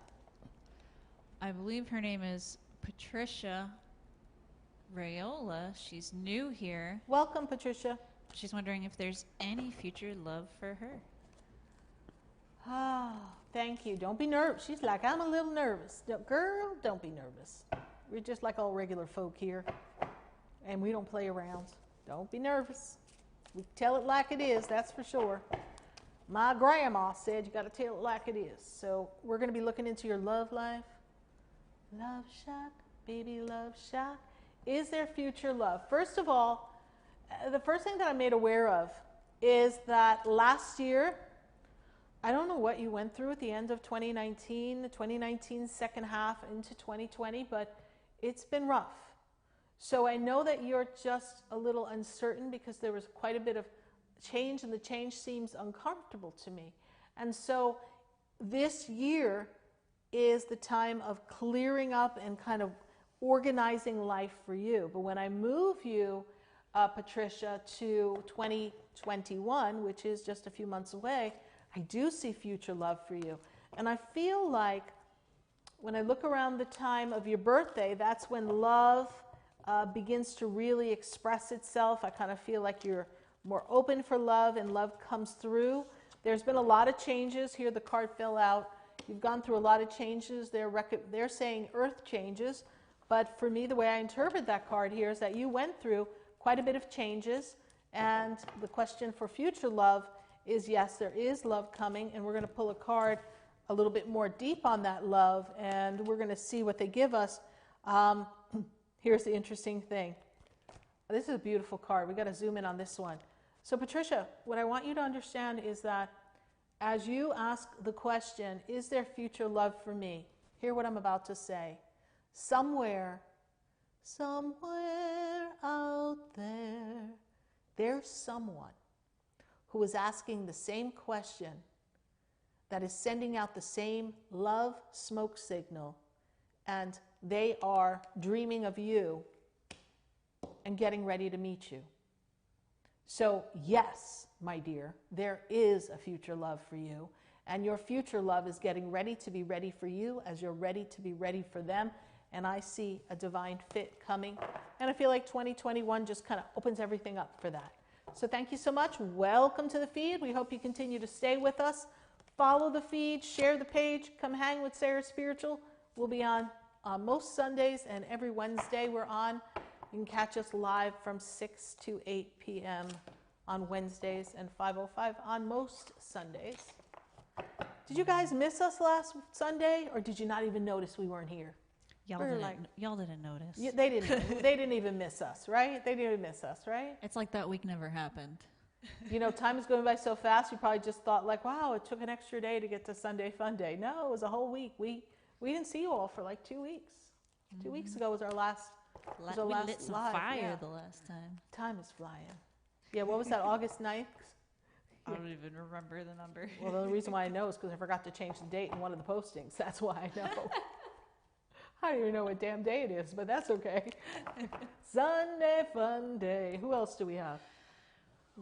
I believe her name is Patricia Rayola. She's new here. Welcome, Patricia. She's wondering if there's any future love for her. Oh, thank you. Don't be nervous. She's like, I'm a little nervous. Girl, don't be nervous. We're just like all regular folk here, and we don't play around. Don't be nervous. We tell it like it is, that's for sure. My grandma said you got to tell it like it is. So we're going to be looking into your love life. Love shack, baby love shack. Is there future love? First of all, the first thing that I'm made aware of is that last year, I don't know what you went through at the end of 2019, the 2019 second half into 2020, but it's been rough. So I know that you're just a little uncertain because there was quite a bit of change, and the change seems uncomfortable to me. And so this year is the time of clearing up and kind of organizing life for you. But when I move you, Patricia, to 2021, which is just a few months away, I do see future love for you. And I feel like when I look around the time of your birthday, that's when love begins to really express itself. I kind of feel like you're more open for love and love comes through. There's been a lot of changes. Here the card fell out. You've gone through a lot of changes. They're saying earth changes. But for me, the way I interpret that card here is that you went through quite a bit of changes. And the question for future love is, yes, there is love coming. And we're going to pull a card a little bit more deep on that love, and we're going to see what they give us. Here's the interesting thing. This is a beautiful card. We got to zoom in on this one. So Patricia, what I want you to understand is that as you ask the question, is there future love for me? Hear what I'm about to say. Somewhere out there, there's someone who is asking the same question, that is sending out the same love smoke signal, and they are dreaming of you and getting ready to meet you. So yes, my dear, there is a future love for you, and your future love is getting ready to be ready for you as you're ready to be ready for them. And I see a divine fit coming, and I feel like 2021 just kind of opens everything up for that. So thank you so much. Welcome to the feed. We hope you continue to stay with us. Follow the feed, share the page, come hang with SarahSpiritual. We'll be on most Sundays, and every Wednesday we're on. You can catch us live from 6 to 8 p.m. on Wednesdays and 5:05 on most Sundays. Did you guys miss us last Sunday, or did you not even notice we weren't here? Y'all didn't notice. Yeah, they didn't. They didn't even miss us, right? They didn't even miss us, right? It's like that week never happened. You know, time is going by so fast. You probably just thought like, wow, it took an extra day to get to Sunday Fun Day. No, it was a whole week. We didn't see you all for like 2 weeks. 2 weeks ago was our last. We lit some fire the last time. Time is flying. Yeah, what was that? August 9th. I don't even remember the number. Well, the reason why I know is because I forgot to change the date in one of the postings. That's why I know. I don't even know what damn day it is, but that's okay. Sunday Fun Day. Who else do we have?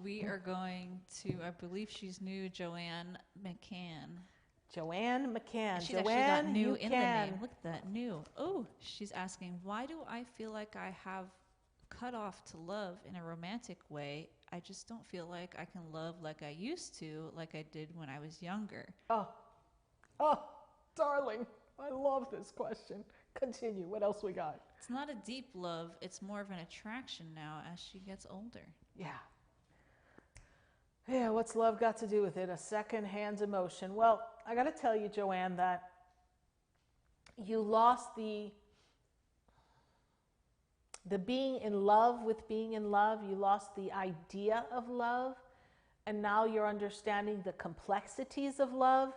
We are going to, I believe she's new, Joanne McCann. Joanne McCann. She's actually got new in the name. Look at that, new. Oh, she's asking, why do I feel like I have cut off to love in a romantic way? I just don't feel like I can love like I used to, like I did when I was younger. Oh, darling, I love this question. Continue. What else we got? It's not a deep love. It's more of an attraction now as she gets older. Yeah. Yeah, what's love got to do with it? A second-hand emotion. Well, I got to tell you, Joanne, that you lost the being in love with being in love. You lost the idea of love, and now you're understanding the complexities of love.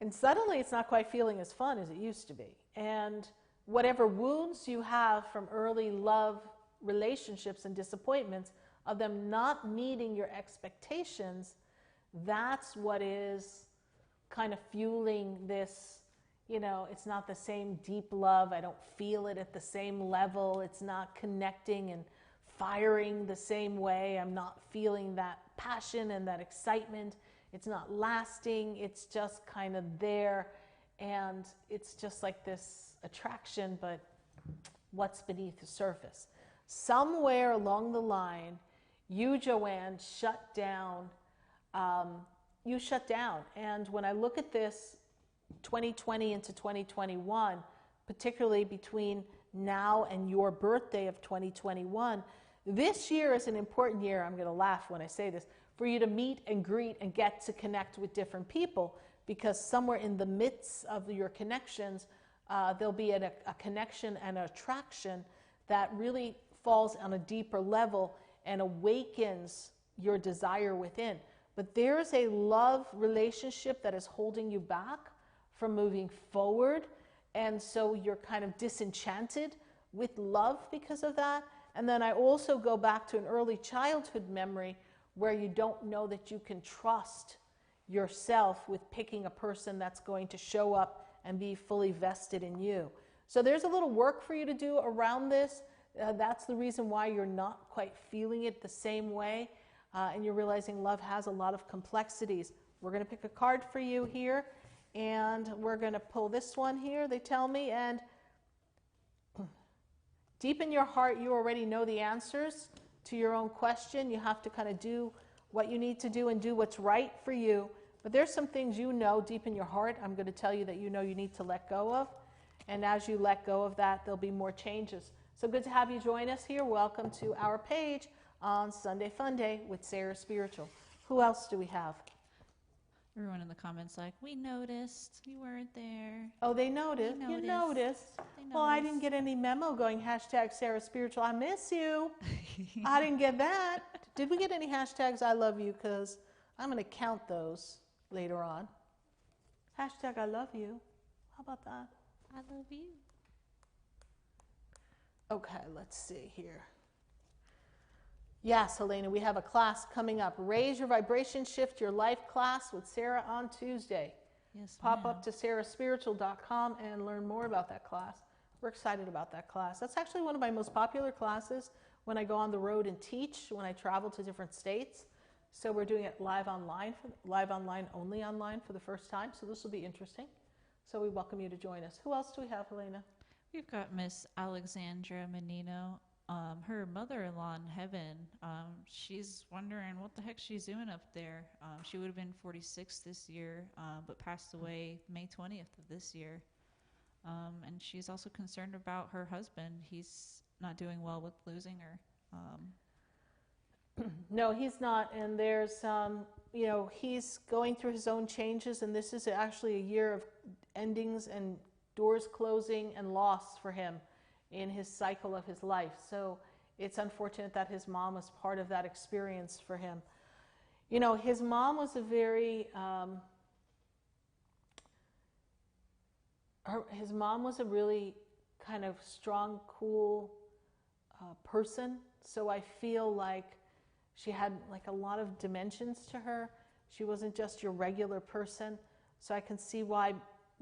And suddenly it's not quite feeling as fun as it used to be. And whatever wounds you have from early love relationships and disappointments of them not meeting your expectations, that's what is kind of fueling this, you know, it's not the same deep love. I don't feel it at the same level. It's not connecting and firing the same way. I'm not feeling that passion and that excitement. It's not lasting. It's just kind of there. And it's just like this attraction, but what's beneath the surface? Somewhere along the line, you, Joanne, shut down. You shut down. And when I look at this 2020 into 2021, particularly between now and your birthday of 2021, this year is an important year. I'm going to laugh when I say this, for you to meet and greet and get to connect with different people, because somewhere in the midst of your connections, there'll be a connection and an attraction that really falls on a deeper level and awakens your desire within. But there's a love relationship that is holding you back from moving forward, and so you're kind of disenchanted with love because of that. And then I also go back to an early childhood memory where you don't know that you can trust yourself with picking a person that's going to show up and be fully vested in you. So there's a little work for you to do around this. That's the reason why you're not quite feeling it the same way, and you're realizing love has a lot of complexities. We're going to pick a card for you here, and we're going to pull this one here, they tell me, and deep in your heart you already know the answers to your own question. You have to kind of do what you need to do and do what's right for you. But there's some things you know deep in your heart I'm going to tell you that you know you need to let go of. And as you let go of that, there'll be more changes. So good to have you join us here. Welcome to our page on Sunday Fun Day with SarahSpiritual. Who else do we have? Everyone in the comments like, we noticed you weren't there. Oh, they noticed. They You noticed. noticed. They Well, I didn't noticed. get any memo going #SarahSpiritual. I miss you. I didn't get that. Did we get any hashtags I love you? Because I'm going to count those later on. #I love you. How about that? I love you. Okay, let's see here. Yes, Helena, we have a class coming up. Raise Your Vibration, Shift Your Life class with Sarah on Tuesday. Yes, Pop ma'am. up to SarahSpiritual.com and learn more about that class. We're excited about that class. That's actually one of my most popular classes when I go on the road and teach, when I travel to different states. So we're doing it live online, only online for the first time. So this will be interesting. So we welcome you to join us. Who else do we have, Helena? We've got Miss Alexandra Menino. Her mother-in-law in heaven, she's wondering what the heck she's doing up there. She would have been 46 this year, but passed away May 20th of this year. And she's also concerned about her husband. He's not doing well with losing her. No, he's not. And there's, he's going through his own changes. And this is actually a year of endings and doors closing and loss for him in his cycle of his life. So it's unfortunate that his mom was part of that experience for him. You know, his mom was a very, his mom was a really kind of strong, cool person. So I feel like she had like a lot of dimensions to her. She wasn't just your regular person. So I can see why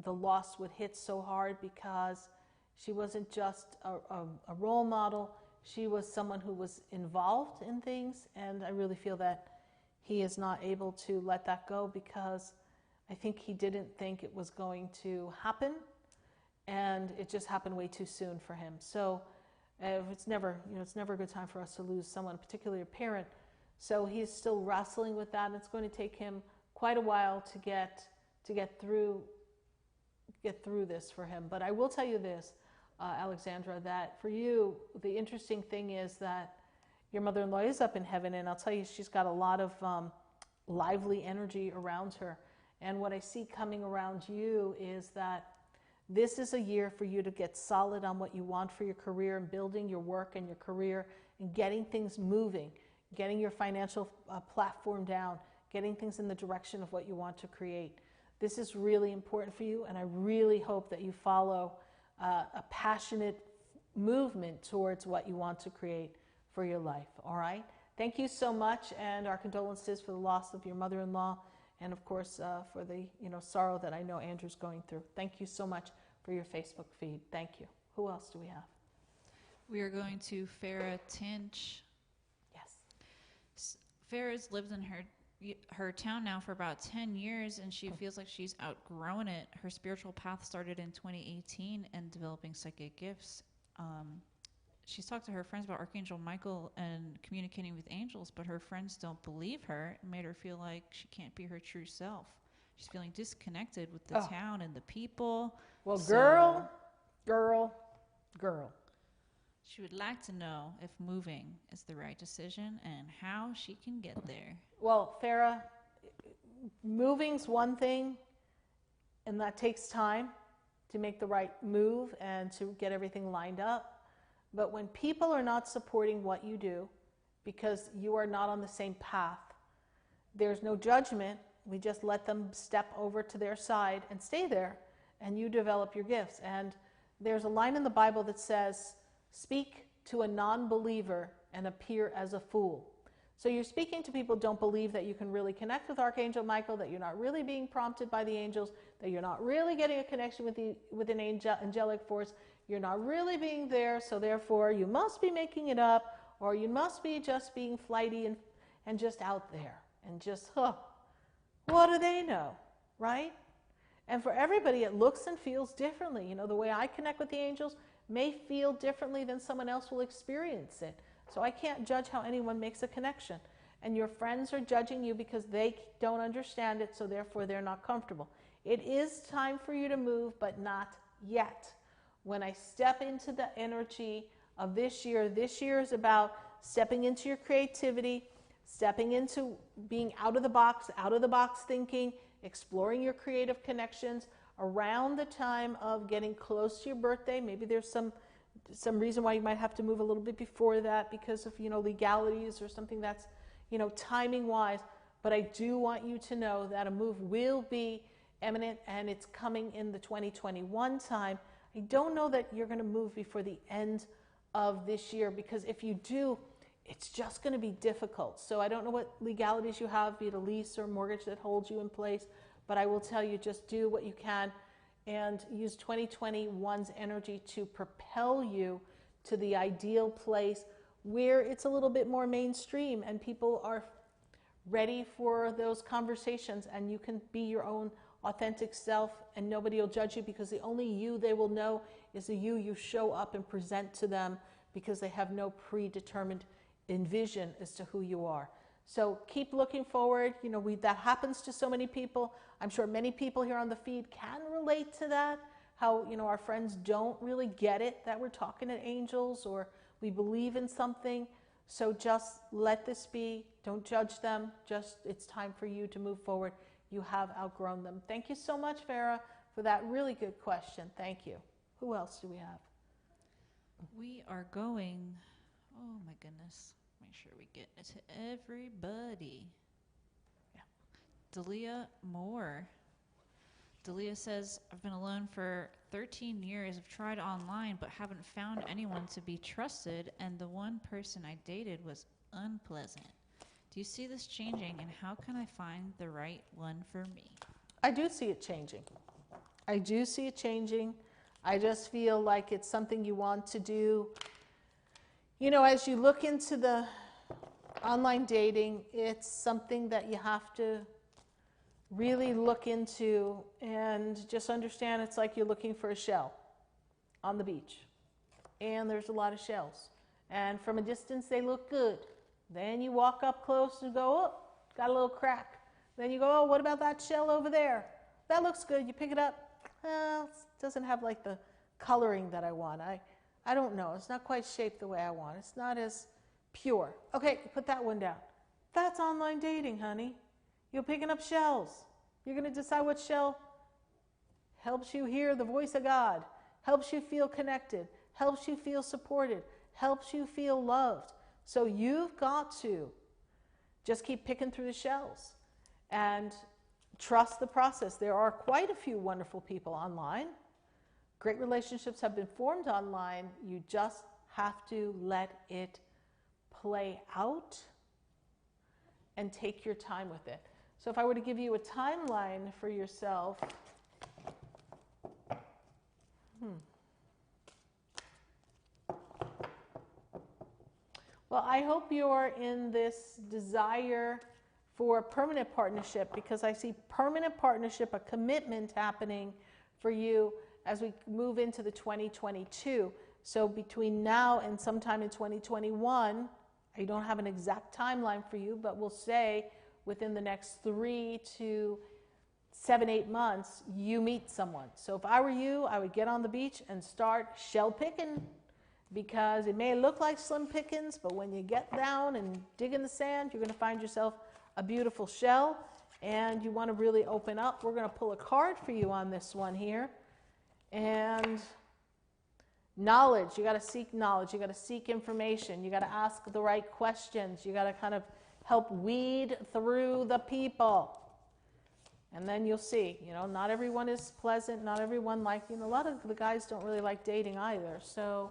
the loss would hit so hard, because she wasn't just a role model. She was someone who was involved in things, and I really feel that he is not able to let that go, because I think he didn't think it was going to happen, and it just happened way too soon for him. So it's never a good time for us to lose someone, particularly a parent. So he's still wrestling with that, and it's going to take him quite a while to get through this for him. But I will tell you this, Alexandra, that for you, the interesting thing is that your mother-in-law is up in heaven, and I'll tell you, she's got a lot of lively energy around her. And what I see coming around you is that this is a year for you to get solid on what you want for your career, and building your work and your career and getting things moving, getting your financial platform down, getting things in the direction of what you want to create. This is really important for you, and I really hope that you follow a passionate movement towards what you want to create for your life, all right? Thank you so much, and our condolences for the loss of your mother-in-law, and of course for the sorrow that I know Andrew's going through. Thank you so much for your Facebook feed. Thank you. Who else do we have? We are going to Farah Tinch. Yes. Farah's lived in her town now for about 10 years, and she feels like she's outgrown it. Her spiritual path started in 2018 and developing psychic gifts. She's talked to her friends about Archangel Michael and communicating with angels, but her friends don't believe her. It made her feel like she can't be her true self. She's feeling disconnected with the town and the people. Well, So girl. she would like to know if moving is the right decision and how she can get there. Well, Farah, moving's one thing, and that takes time to make the right move and to get everything lined up. But when people are not supporting what you do because you are not on the same path, there's no judgment. We just let them step over to their side and stay there, and you develop your gifts. And there's a line in the Bible that says, speak to a non-believer and appear as a fool. So you're speaking to people who don't believe that you can really connect with Archangel Michael, that you're not really being prompted by the angels, that you're not really getting a connection with an angelic force, you're not really being there, so therefore you must be making it up, or you must be just being flighty and just out there, and just, what do they know, right? And for everybody, it looks and feels differently. You know, the way I connect with the angels may feel differently than someone else will experience it. So I can't judge how anyone makes a connection. And your friends are judging you because they don't understand it, so therefore they're not comfortable. It is time for you to move, but not yet. When I step into the energy of this year is about stepping into your creativity, stepping into being out of the box thinking, exploring your creative connections around the time of getting close to your birthday. Maybe there's some reason why you might have to move a little bit before that because of, legalities or something that's, timing wise. But I do want you to know that a move will be imminent and it's coming in the 2021 time. I don't know that you're going to move before the end of this year, because if you do, it's just going to be difficult. So I don't know what legalities you have, be it a lease or mortgage that holds you in place, but I will tell you, just do what you can and use 2021's energy to propel you to the ideal place where it's a little bit more mainstream and people are ready for those conversations, and you can be your own authentic self and nobody will judge you, because the only you they will know is the you show up and present to them, because they have no predetermined envision as to who you are. So keep looking forward. That happens to so many people. I'm sure many people here on the feed can relate to that, how our friends don't really get it that we're talking to angels or we believe in something. So just let this be. Don't judge them. Just, it's time for you to move forward. You have outgrown them. Thank you so much, Farah, for that really good question. Thank you. Who else do we have? We are going, oh my goodness, make sure we get it to everybody. Yeah. Dalia Moore. Dalia says, I've been alone for 13 years. I've tried online but haven't found anyone to be trusted, and the one person I dated was unpleasant. Do you see this changing, and how can I find the right one for me? I do see it changing. I do see it changing. I just feel like it's something you want to do. As you look into the online dating, it's something that you have to really look into and just understand it's like you're looking for a shell on the beach. And there's a lot of shells. And from a distance, they look good. Then you walk up close and go, oh, got a little crack. Then you go, oh, what about that shell over there? That looks good. You pick it up. It doesn't have like the coloring that I want. I don't know. It's not quite shaped the way I want. It's not as pure. Okay, put that one down. That's online dating, honey. You're picking up shells. You're going to decide what shell helps you hear the voice of God, helps you feel connected, helps you feel supported, helps you feel loved. So you've got to just keep picking through the shells and trust the process. There are quite a few wonderful people online. Great relationships have been formed online. You just have to let it play out and take your time with it. So if I were to give you a timeline for yourself, well, I hope you're in this desire for permanent partnership, because I see permanent partnership, a commitment happening for you as we move into the 2022. So between now and sometime in 2021, I don't have an exact timeline for you, but we'll say within the next 3 to 7, 8 months, you meet someone. So if I were you, I would get on the beach and start shell picking, because it may look like slim pickings, but when you get down and dig in the sand, you're going to find yourself a beautiful shell, and you want to really open up. We're going to pull a card for you on this one here. And knowledge, you got to seek knowledge, you got to seek information, you got to ask the right questions, you got to kind of help weed through the people. And then you'll see, not everyone is pleasant, not everyone a lot of the guys don't really like dating either. So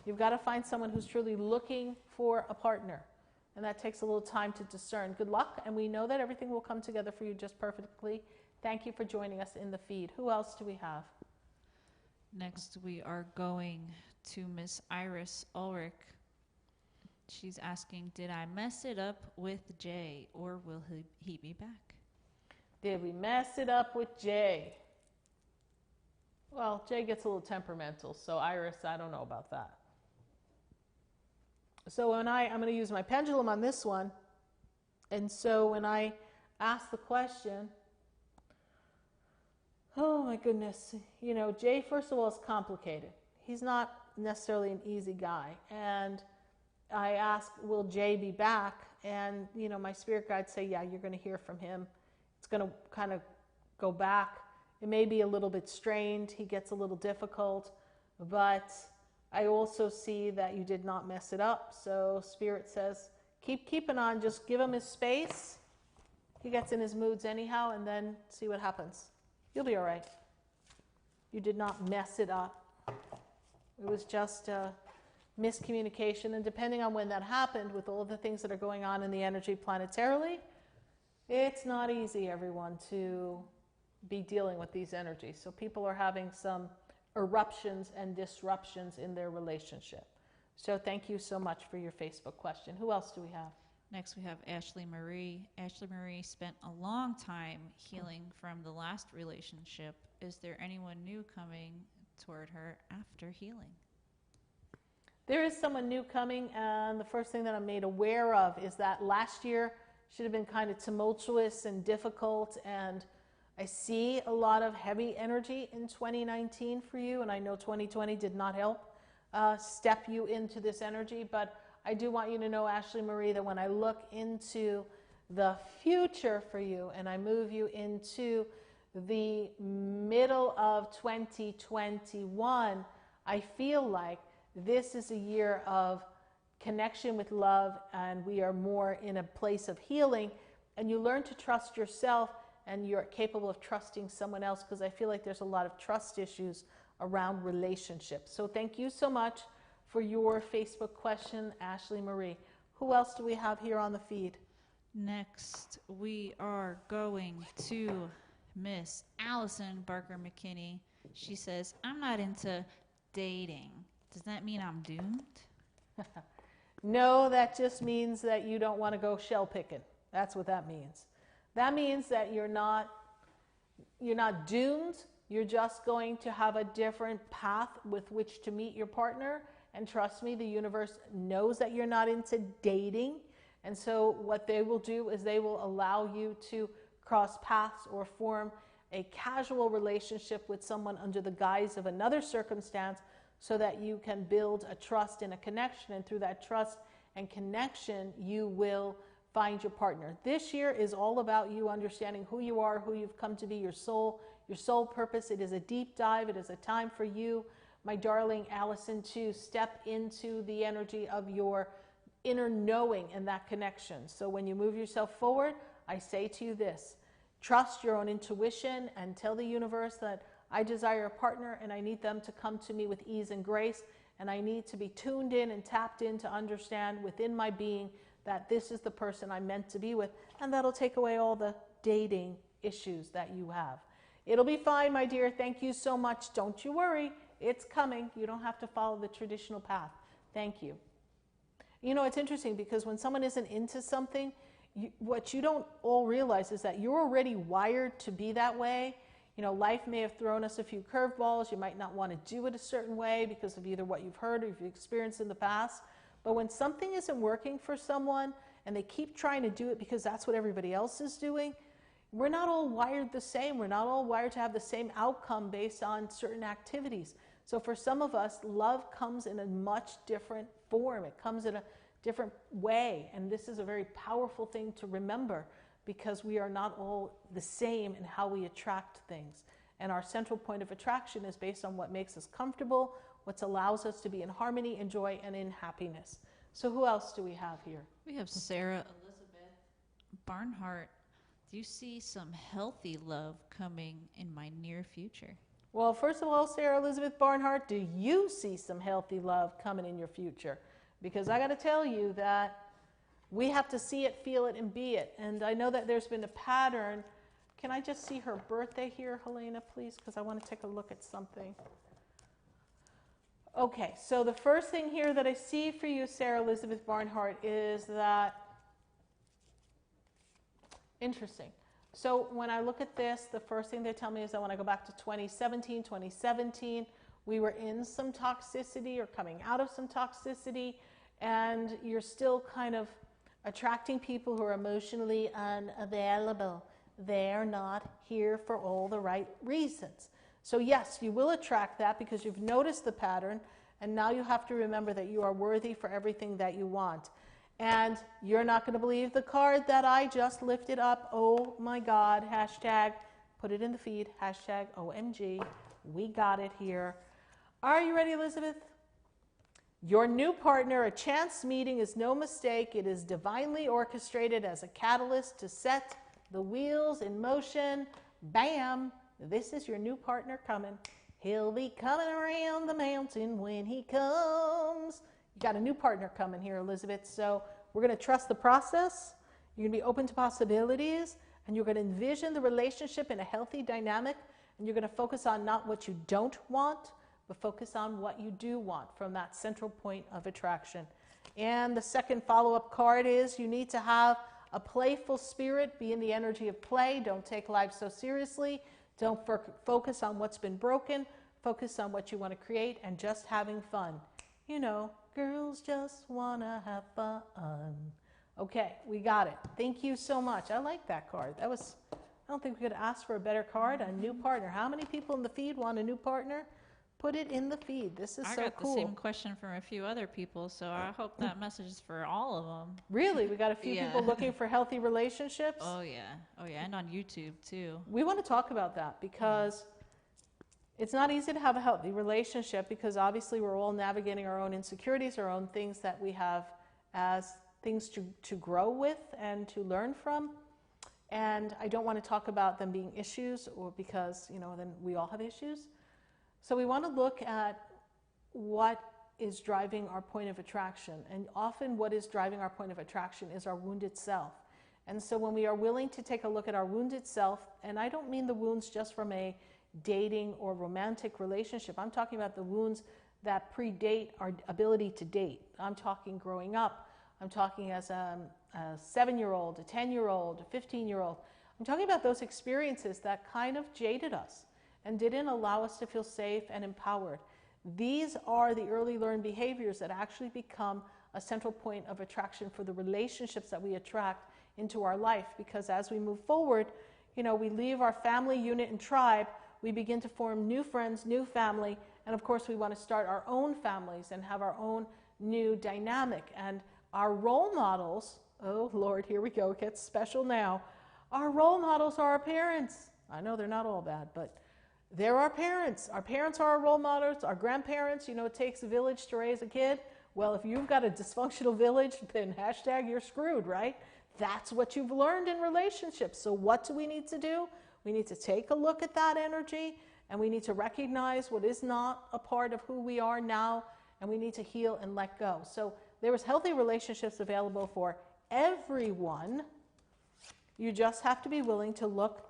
you've got to find someone who's truly looking for a partner. And that takes a little time to discern. Good luck, and we know that everything will come together for you just perfectly. Thank you for joining us in the feed. Who else do we have? Next, we are going to Miss Iris Ulrich. She's asking, did I mess it up with Jay, or will he be back? Did we mess it up with Jay? Well, Jay gets a little temperamental, so Iris, I don't know about that. So I'm going to use my pendulum on this one. And so when I ask the question, oh my goodness, Jay, first of all, is complicated. He's not necessarily an easy guy. And I ask, will Jay be back? And, my spirit guides say, yeah, you're going to hear from him. It's going to kind of go back. It may be a little bit strained. He gets a little difficult, but I also see that you did not mess it up. So Spirit says, keep keeping on. Just give him his space. He gets in his moods anyhow, and then see what happens. You'll be all right. You did not mess it up. It was just a miscommunication, and depending on when that happened, with all the things that are going on in the energy planetarily, it's not easy, everyone, to be dealing with these energies. So people are having some eruptions and disruptions in their relationship. So thank you so much for your Facebook question. Who else do we have? Next, we have Ashley Marie. Ashley Marie spent a long time healing from the last relationship. Is there anyone new coming toward her after healing? There is someone new coming, and the first thing that I'm made aware of is that last year should have been kind of tumultuous and difficult, and I see a lot of heavy energy in 2019 for you, and I know 2020 did not help step you into this energy, but I do want you to know, Ashley Marie, that when I look into the future for you and I move you into the middle of 2021, I feel like this is a year of connection with love, and we are more in a place of healing, and you learn to trust yourself, and you're capable of trusting someone else, because I feel like there's a lot of trust issues around relationships. So thank you so much for your Facebook question, Ashley Marie. Who else do we have here on the feed? Next, we are going to Miss Allison Barker McKinney. She says, I'm not into dating. Does that mean I'm doomed? No, that just means that you don't want to go shell picking. That's what that means. That means that you're not doomed. You're just going to have a different path with which to meet your partner. And trust me, the universe knows that you're not into dating. And so what they will do is they will allow you to cross paths or form a casual relationship with someone under the guise of another circumstance, so that you can build a trust and a connection. And through that trust and connection, you will find your partner. This year is all about you understanding who you are, who you've come to be, your soul purpose. It is a deep dive. It is a time for you, my darling Allison, to step into the energy of your inner knowing and that connection. So when you move yourself forward, I say to you this: trust your own intuition and tell the universe that I desire a partner, and I need them to come to me with ease and grace, and I need to be tuned in and tapped in to understand within my being that this is the person I'm meant to be with, and that'll take away all the dating issues that you have. It'll be fine, my dear. Thank you so much. Don't you worry. It's coming. You don't have to follow the traditional path. Thank you. You know, it's interesting because when someone isn't into something, what you don't all realize is that you're already wired to be that way. You know, life may have thrown us a few curveballs. You might not want to do it a certain way because of either what you've heard or you've experienced in the past. But when something isn't working for someone and they keep trying to do it because that's what everybody else is doing, we're not all wired the same. We're not all wired to have the same outcome based on certain activities. So for some of us, love comes in a much different form. It comes in a different way. And this is a very powerful thing to remember, because we are not all the same in how we attract things. And our central point of attraction is based on what makes us comfortable, what allows us to be in harmony, in joy, and in happiness. So who else do we have here? We have Sarah Elizabeth Barnhart. Do you see some healthy love coming in my near future? Well, first of all, Sarah Elizabeth Barnhart, do you see some healthy love coming in your future? Because I got to tell you that we have to see it, feel it, and be it. And I know that there's been a pattern. Can I just see her birthday here, Helena, please? Because I want to take a look at something. Okay, so the first thing here that I see for you, Sarah Elizabeth Barnhart, is that, interesting. So when I look at this, the first thing they tell me is I want to go back to 2017. 2017, we were in some toxicity or coming out of some toxicity, and you're still kind of attracting people who are emotionally unavailable. They're not here for all the right reasons. So yes, you will attract that because you've noticed the pattern, and now you have to remember that you are worthy for everything that you want. And you're not going to believe the card that I just lifted up. Oh my God, hashtag Put it in the feed, hashtag OMG. We got it here. Are you ready, Elizabeth? Your new partner, a chance meeting, is no mistake. It is divinely orchestrated as a catalyst to set the wheels in motion. Bam! This is your new partner coming. He'll be coming around the mountain when he comes. You got a new partner coming here, Elizabeth. So we're going to trust the process. You're going to be open to possibilities. And you're going to envision the relationship in a healthy dynamic. And you're going to focus on not what you don't want, but focus on what you do want from that central point of attraction. And the second follow-up card is you need to have a playful spirit, be in the energy of play. Don't take life so seriously. Don't focus on what's been broken. Focus on what you want to create and just having fun. You know, girls just want to have fun. Okay, we got it. Thank you so much. I like that card. I don't think we could ask for a better card. A new partner. How many people in the feed want a new partner? Put it in the feed. This is so cool. I got the same question from a few other people, so I hope that message is for all of them. Really? We got a few people looking for healthy relationships? Oh, yeah. Oh, yeah. And on YouTube, too. We want to talk about that because it's not easy to have a healthy relationship because obviously we're all navigating our own insecurities, our own things that we have as things to grow with and to learn from. And I don't want to talk about them being issues or because, you know, then we all have issues. So we want to look at what is driving our point of attraction. And often what is driving our point of attraction is our wounded self. And so when we are willing to take a look at our wounded self, and I don't mean the wounds just from a dating or romantic relationship. I'm talking about the wounds that predate our ability to date. I'm talking growing up. I'm talking as a 7-year-old, a 10-year-old, a 15-year-old. I'm talking about those experiences that kind of jaded us and didn't allow us to feel safe and empowered. These are the early learned behaviors that actually become a central point of attraction for the relationships that we attract into our life, because as we move forward, you know, we leave our family unit and tribe, we begin to form new friends, new family, and of course we want to start our own families and have our own new dynamic. And our role models, oh Lord, here we go, it gets special now. Our role models are our parents. I know they're not all bad, but they're our parents. Our parents are our role models, our grandparents. You know, it takes a village to raise a kid. Well, if you've got a dysfunctional village, then hashtag you're screwed, right? That's what you've learned in relationships. So what do we need to do? We need to take a look at that energy, and we need to recognize what is not a part of who we are now, and we need to heal and let go. So there is healthy relationships available for everyone. You just have to be willing to look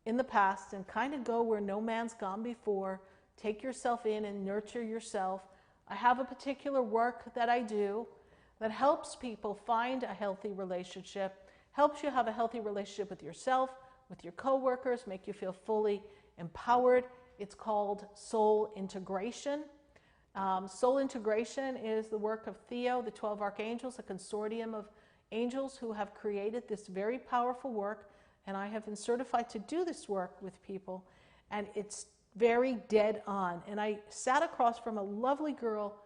in the past and kind of go where no man's gone before. Take yourself in and nurture yourself. I have a particular work that I do that helps people find a healthy relationship, helps you have a healthy relationship with yourself, with your coworkers, make you feel fully empowered. It's called Soul Integration. Soul Integration is the work of Theo, the 12 Archangels, a consortium of angels who have created this very powerful work. And I have been certified to do this work with people, and it's very dead on. And I sat across from a lovely girl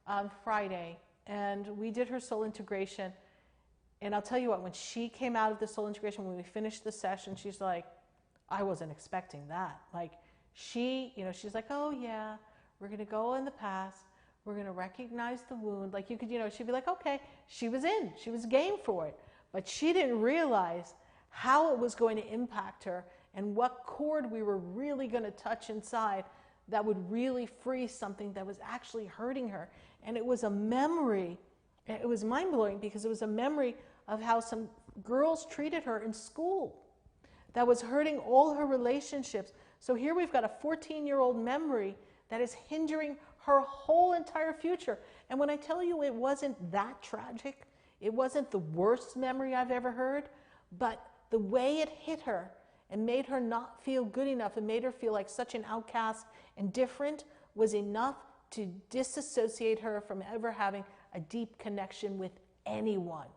on Friday, and we did her soul integration. And I'll tell you what, when she came out of the soul integration, when we finished the session, she's like, I wasn't expecting that. Like, she's like, oh yeah, we're going to go in the past. We're going to recognize the wound. Like, you could, she'd be like, okay, she was in. She was game for it. But she didn't realize how it was going to impact her and what chord we were really going to touch inside that would really free something that was actually hurting her. And it was a memory. It was mind-blowing because it was a memory of how some girls treated her in school that was hurting all her relationships. So here we've got a 14-year-old memory that is hindering her whole entire future. And when I tell you it wasn't that tragic, it wasn't the worst memory I've ever heard, but the way it hit her and made her not feel good enough and made her feel like such an outcast and different was enough to disassociate her from ever having a deep connection with anyone.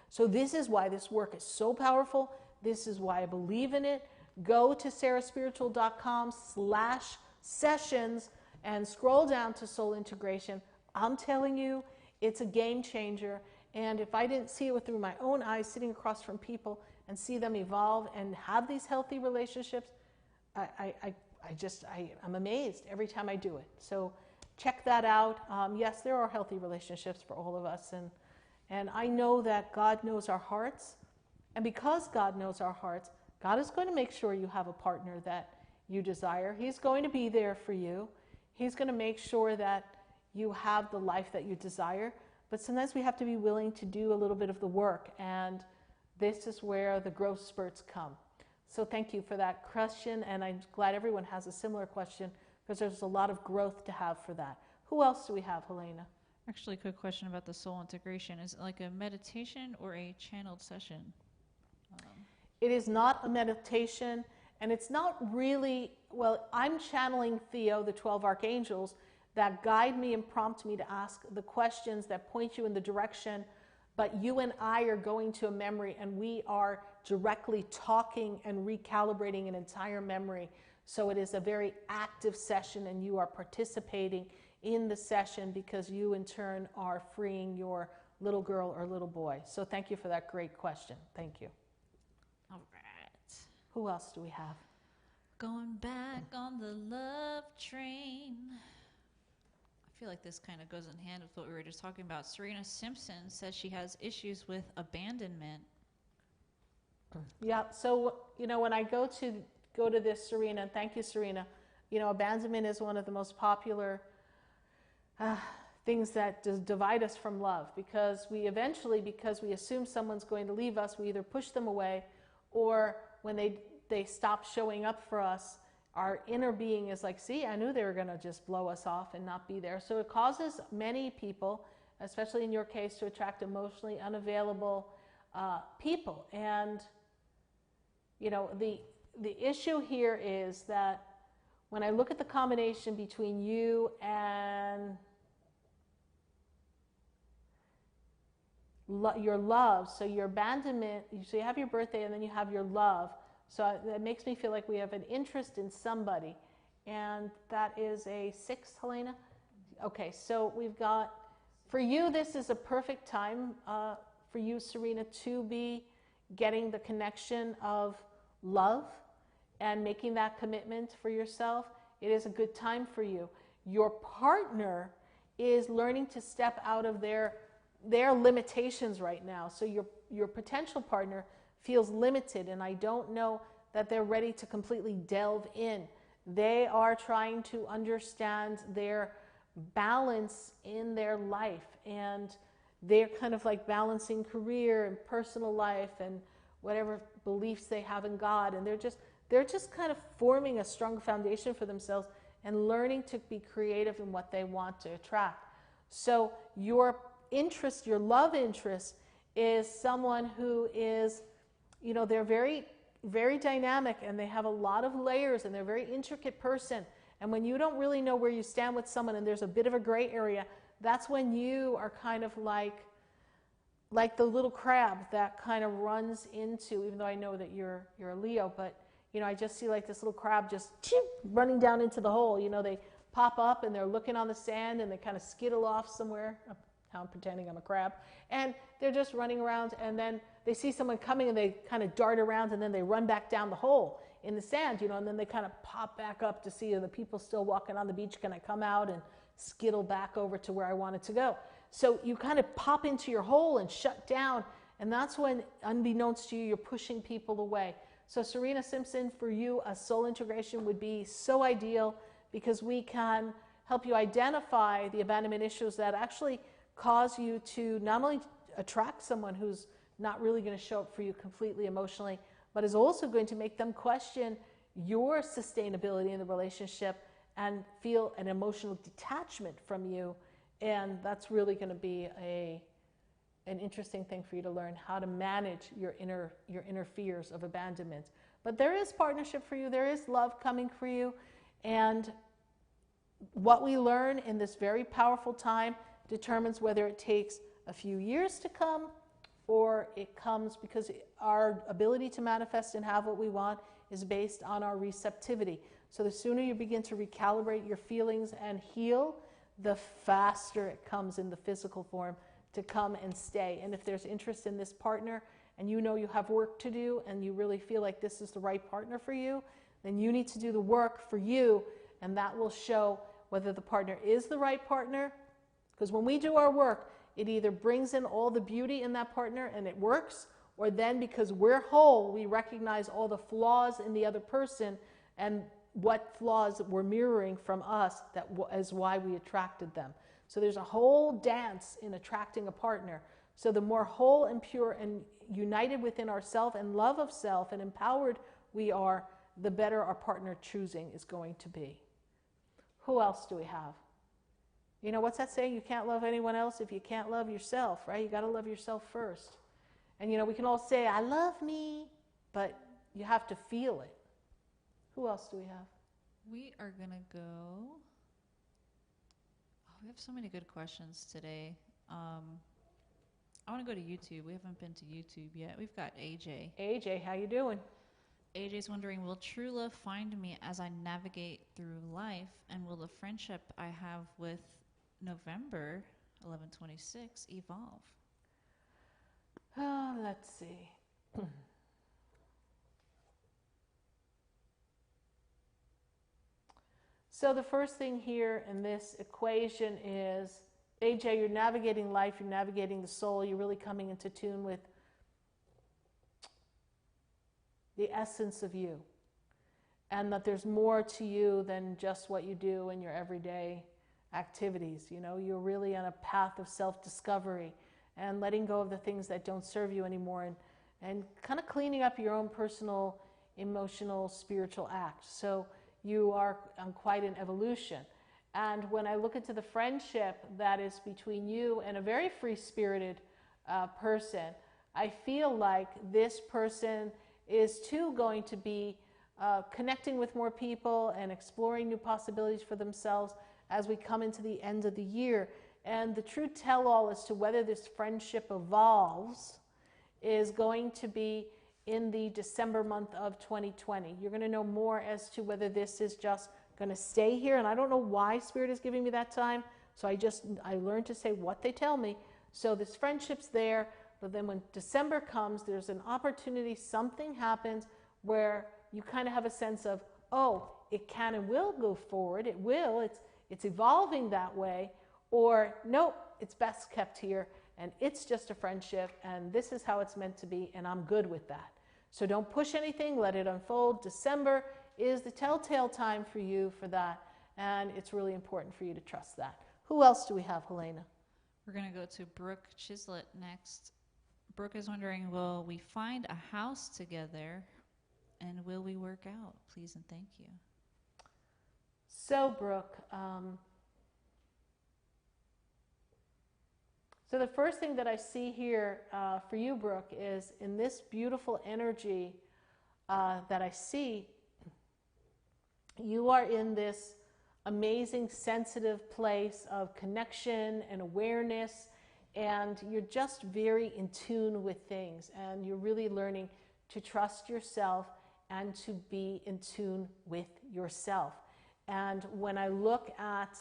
So this is why this work is so powerful. This is why I believe in it. Go to SarahSpiritual.com/sessions and scroll down to Soul Integration. I'm telling you, it's a game changer. And if I didn't see it through my own eyes, sitting across from people and see them evolve and have these healthy relationships, I'm amazed every time I do it. So check that out. Yes, there are healthy relationships for all of us. And I know that God knows our hearts. And because God knows our hearts, God is going to make sure you have a partner that you desire. He's going to be there for you. He's going to make sure that you have the life that you desire. But sometimes we have to be willing to do a little bit of the work. And this is where the growth spurts come. So thank you for that question. And I'm glad everyone has a similar question, because there's a lot of growth to have for that. Who else do we have, Helena? Actually, a quick question about the soul integration. Is it like a meditation or a channeled session? It is not a meditation, and it's not really, well, I'm channeling Theo, the 12 archangels, that guide me and prompt me to ask the questions that point you in the direction, but you and I are going to a memory, and we are directly talking and recalibrating an entire memory. So it is a very active session, and you are participating in the session because you in turn are freeing your little girl or little boy. So thank you for that great question. Thank you. All right. Who else do we have? Going back on the love train. I feel like this kind of goes in hand with what we were just talking about. Serena Simpson says she has issues with abandonment. Yeah, so, when I go to this, Serena, and thank you, Serena, abandonment is one of the most popular things that divide us from love, because we assume someone's going to leave us, we either push them away, or when they stop showing up for us, our inner being is like, see, I knew they were going to just blow us off and not be there. So it causes many people, especially in your case, to attract emotionally unavailable people. And, the issue here is that when I look at the combination between you and your love, so your abandonment, so you have your birthday and then you have your love, so that makes me feel like we have an interest in somebody, and that is a 6, Helena? Okay, so we've got, for you, this is a perfect time for you, Serena, to be getting the connection of love and making that commitment for yourself. It is a good time for you. Your partner is learning to step out of their limitations right now. So your potential partner feels limited, and I don't know that they're ready to completely delve in. They are trying to understand their balance in their life, and they're kind of like balancing career and personal life and whatever beliefs they have in God, and they're just kind of forming a strong foundation for themselves and learning to be creative in what they want to attract. So your interest, your love interest, is someone who is, they're very, very dynamic, and they have a lot of layers, and they're a very intricate person. And when you don't really know where you stand with someone and there's a bit of a gray area, that's when you are kind of like the little crab that kind of runs into, even though I know that you're a Leo, but I just see like this little crab just running down into the hole. They pop up and they're looking on the sand and they kind of skittle off somewhere. Now I'm pretending I'm a crab. And they're just running around, and then they see someone coming and they kind of dart around, and then they run back down the hole in the sand, and then they kind of pop back up to see, are the people still walking on the beach? Can I come out and skittle back over to where I wanted to go? So you kind of pop into your hole and shut down, and that's when, unbeknownst to you, you're pushing people away. So Serena Simpson, for you, a soul integration would be so ideal, because we can help you identify the abandonment issues that actually cause you to not only attract someone who's not really going to show up for you completely emotionally, but is also going to make them question your sustainability in the relationship and feel an emotional detachment from you. And that's really going to be an interesting thing for you to learn, how to manage your inner fears of abandonment. But there is partnership for you. There is love coming for you. And what we learn in this very powerful time determines whether it takes a few years to come, or it comes because our ability to manifest and have what we want is based on our receptivity. So the sooner you begin to recalibrate your feelings and heal, the faster it comes in the physical form to come and stay. And if there's interest in this partner, and you have work to do, and you really feel like this is the right partner for you, Then you need to do the work for you, and that will show whether the partner is the right partner. Because when we do our work, it either brings in all the beauty in that partner and it works, or then because we're whole, we recognize all the flaws in the other person and what flaws were mirroring from us that is why we attracted them. So there's a whole dance in attracting a partner. So the more whole and pure and united within ourselves and love of self and empowered we are, the better our partner choosing is going to be. Who else do we have? You know, what's that saying? You can't love anyone else if you can't love yourself, right? You got to love yourself first. And you know, we can all say, I love me, but you have to feel it. Who else do we have? We are going to go. Oh, we have so many good questions today. I want to go to YouTube. We haven't been to YouTube yet. We've got AJ. AJ, how you doing? AJ's wondering, will true love find me as I navigate through life? And will the friendship I have with November 11/26 evolve? Let's see. So the first thing here in this equation is, AJ, you're navigating life, you're navigating the soul, you're really coming into tune with the essence of you. And that there's more to you than just what you do in your everyday activities. You know, you're really on a path of self-discovery and letting go of the things that don't serve you anymore, and kind of cleaning up your own personal, emotional, spiritual act. So you are on quite an evolution. And when I look into the friendship that is between you and a very free-spirited person, I feel like this person is too going to be connecting with more people and exploring new possibilities for themselves as we come into the end of the year. And the true tell-all as to whether this friendship evolves is going to be in the December month of 2020. You're going to know more as to whether this is just going to stay here. And I don't know why Spirit is giving me that time. So I learned to say what they tell me. So this friendship's there. But then when December comes, there's an opportunity, something happens where you kind of have a sense of, oh, it can and will go forward. It will. It's evolving that way. Or, nope, it's best kept here, and it's just a friendship, and this is how it's meant to be, and I'm good with that. So don't push anything. Let it unfold. December is the telltale time for you for that, and it's really important for you to trust that. Who else do we have, Helena? We're going to go to Brooke Chislett next. Brooke is wondering, will we find a house together, and will we work out? Please and thank you. So, Brooke, so the first thing that I see here for you, Brooke, is in this beautiful energy that I see, you are in this amazing, sensitive place of connection and awareness, and you're just very in tune with things, and you're really learning to trust yourself and to be in tune with yourself. And when I look at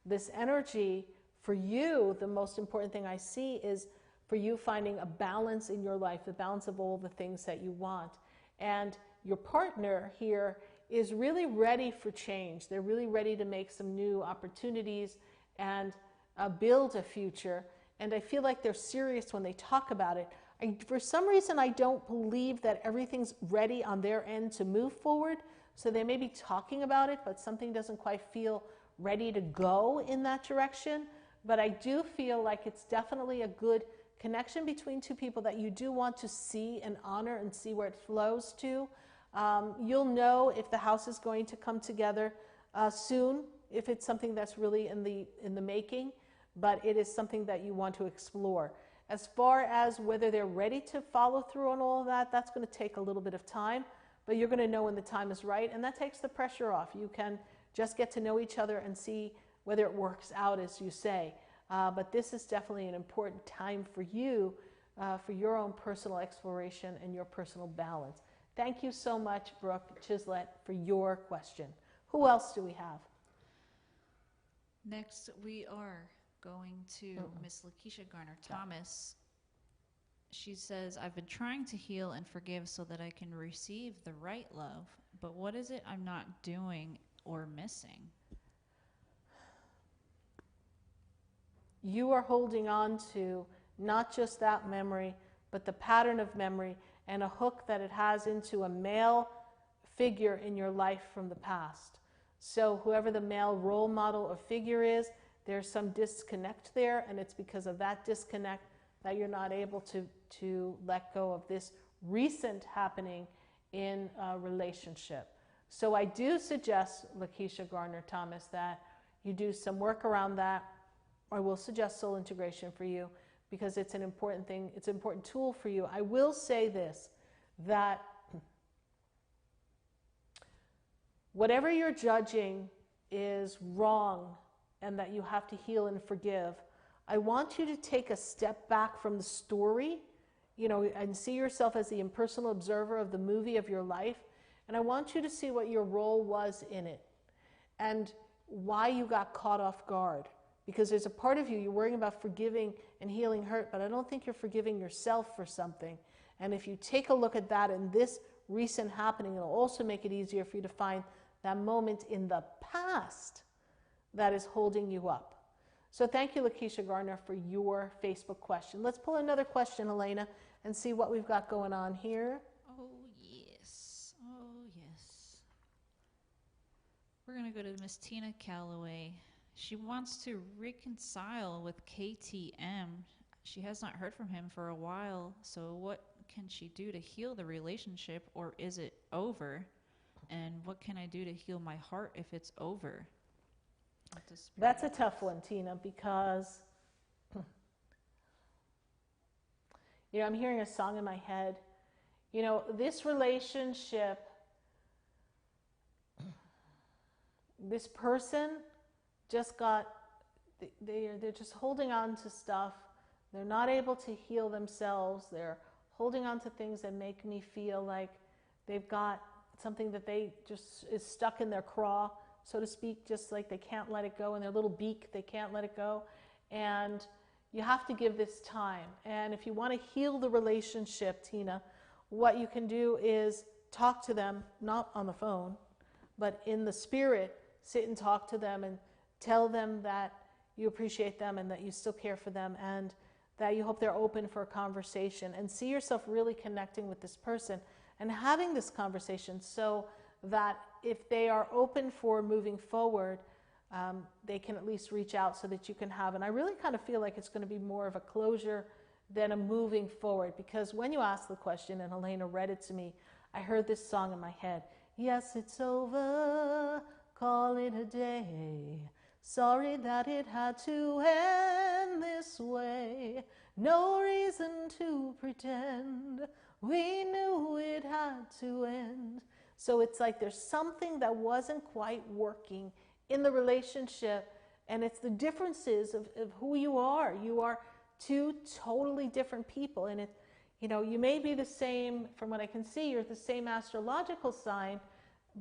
this energy, for you, the most important thing I see is for you finding a balance in your life, the balance of all the things that you want. And your partner here is really ready for change. They're really ready to make some new opportunities and build a future. And I feel like they're serious when they talk about it. For some reason, I don't believe that everything's ready on their end to move forward. So they may be talking about it, but something doesn't quite feel ready to go in that direction. But I do feel like it's definitely a good connection between two people that you do want to see and honor and see where it flows to. You'll know if the house is going to come together soon, if it's something that's really in the making, but it is something that you want to explore. As far as whether they're ready to follow through on all of that, that's going to take a little bit of time, but you're going to know when the time is right, and that takes the pressure off. You can just get to know each other and see whether it works out as you say. But this is definitely an important time for you, for your own personal exploration and your personal balance. Thank you so much, Brooke Chislett, for your question. Who else do we have? Next, we are going to Miss Lakeisha Garner-Thomas. She says, I've been trying to heal and forgive so that I can receive the right love, but what is it I'm not doing or missing? You are holding on to not just that memory, but the pattern of memory and a hook that it has into a male figure in your life from the past. So whoever the male role model or figure is, there's some disconnect there, and it's because of that disconnect that you're not able to let go of this recent happening in a relationship. So I do suggest, Lakeisha Garner-Thomas, that you do some work around that. I will suggest soul integration for you because it's an important thing. It's an important tool for you. I will say this, that whatever you're judging is wrong and that you have to heal and forgive, I want you to take a step back from the story, and see yourself as the impersonal observer of the movie of your life. And I want you to see what your role was in it and why you got caught off guard. Because there's a part of you, you're worrying about forgiving and healing hurt, but I don't think you're forgiving yourself for something. And if you take a look at that in this recent happening, it'll also make it easier for you to find that moment in the past that is holding you up. So thank you, Lakeisha Garner, for your Facebook question. Let's pull another question, Elena, and see what we've got going on here. Oh, yes. Oh, yes. We're going to go to Miss Tina Calloway. She wants to reconcile with KTM. She has not heard from him for a while, so what can she do to heal the relationship, or is it over? And what can I do to heal my heart if it's over? That's a tough one, Tina, because I'm hearing a song in my head. This relationship, this person just they're just holding on to stuff. They're not able to heal themselves. They're holding on to things that make me feel like they've got something that they just is stuck in their craw, so to speak, just like they can't let it go. In their little beak, they can't let it go. And you have to give this time. And if you want to heal the relationship, Tina, what you can do is talk to them, not on the phone, but in the spirit, sit and talk to them and tell them that you appreciate them and that you still care for them and that you hope they're open for a conversation, and see yourself really connecting with this person and having this conversation so that if they are open for moving forward, they can at least reach out so that you can have. And I really kind of feel like it's going to be more of a closure than a moving forward, because when you asked the question and Helena read it to me, I heard this song in my head. Yes, it's over, call it a day. Sorry that it had to end this way. No reason to pretend. We knew it had to end. So it's like there's something that wasn't quite working in the relationship, and it's the differences of who you are. You are two totally different people, and you may be the same, from what I can see, you're the same astrological sign,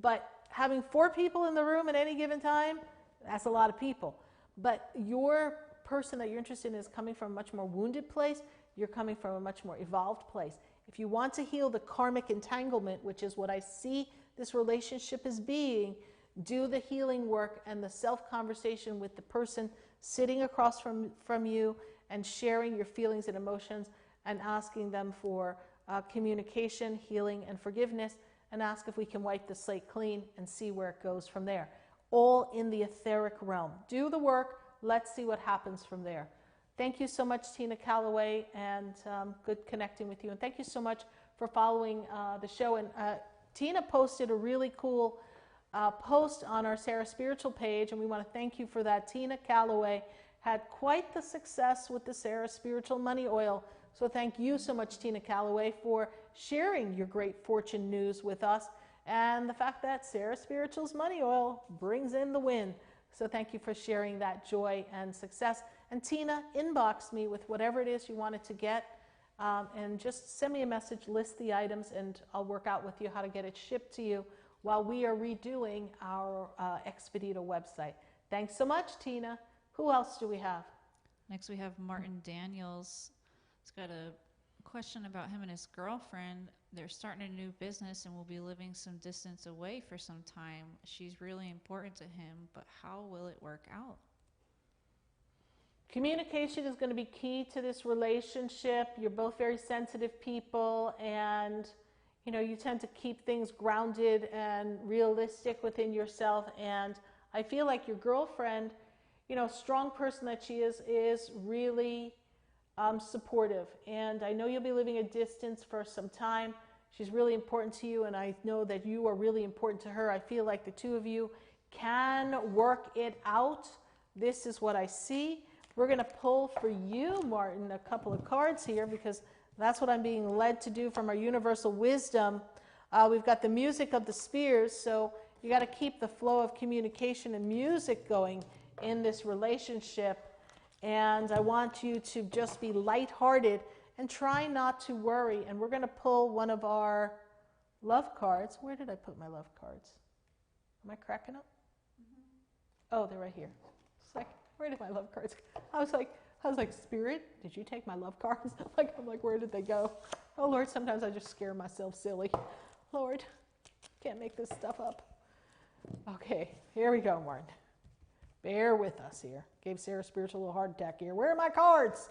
but having 4 people in the room at any given time, that's a lot of people. But your person that you're interested in is coming from a much more wounded place. You're coming from a much more evolved place. If you want to heal the karmic entanglement, which is what I see this relationship as being, do the healing work and the self-conversation with the person sitting across from you and sharing your feelings and emotions and asking them for communication, healing, and forgiveness, and ask if we can wipe the slate clean and see where it goes from there. All in the etheric realm. Do the work. Let's see what happens from there. Thank you so much, Tina Calloway, and good connecting with you. And thank you so much for following the show. And Tina posted a really cool post on our SarahSpiritual page, and we want to thank you for that. Tina Calloway had quite the success with the SarahSpiritual money oil. So thank you so much, Tina Calloway, for sharing your great fortune news with us and the fact that SarahSpiritual's money oil brings in the win. So thank you for sharing that joy and success. And Tina, inbox me with whatever it is you wanted to get, and just send me a message, list the items, and I'll work out with you how to get it shipped to you while we are redoing our Expedito website. Thanks so much, Tina. Who else do we have? Next we have Martin Daniels. He's got a question about him and his girlfriend. They're starting a new business and will be living some distance away for some time. She's really important to him, but how will it work out? Communication is going to be key to this relationship. You're both very sensitive people, and you tend to keep things grounded and realistic within yourself. And I feel like your girlfriend, strong person that she is really supportive. And I know you'll be living a distance for some time. She's really important to you, and I know that you are really important to her. I feel like the two of you can work it out. This is what I see. We're going to pull for you, Martin, a couple of cards here, because that's what I'm being led to do from our universal wisdom. We've got the music of the spheres, so you got to keep the flow of communication and music going in this relationship. And I want you to just be lighthearted and try not to worry. And we're going to pull one of our love cards. Where did I put my love cards? Am I cracking up? Oh, they're right here. It's like, where did my love cards go? I was like, Spirit, did you take my love cards? I'm like, where did they go? Oh, Lord, sometimes I just scare myself silly. Lord, can't make this stuff up. Okay, here we go, Martin. Bear with us here. Gave SarahSpiritual a little heart attack here. Where are my cards?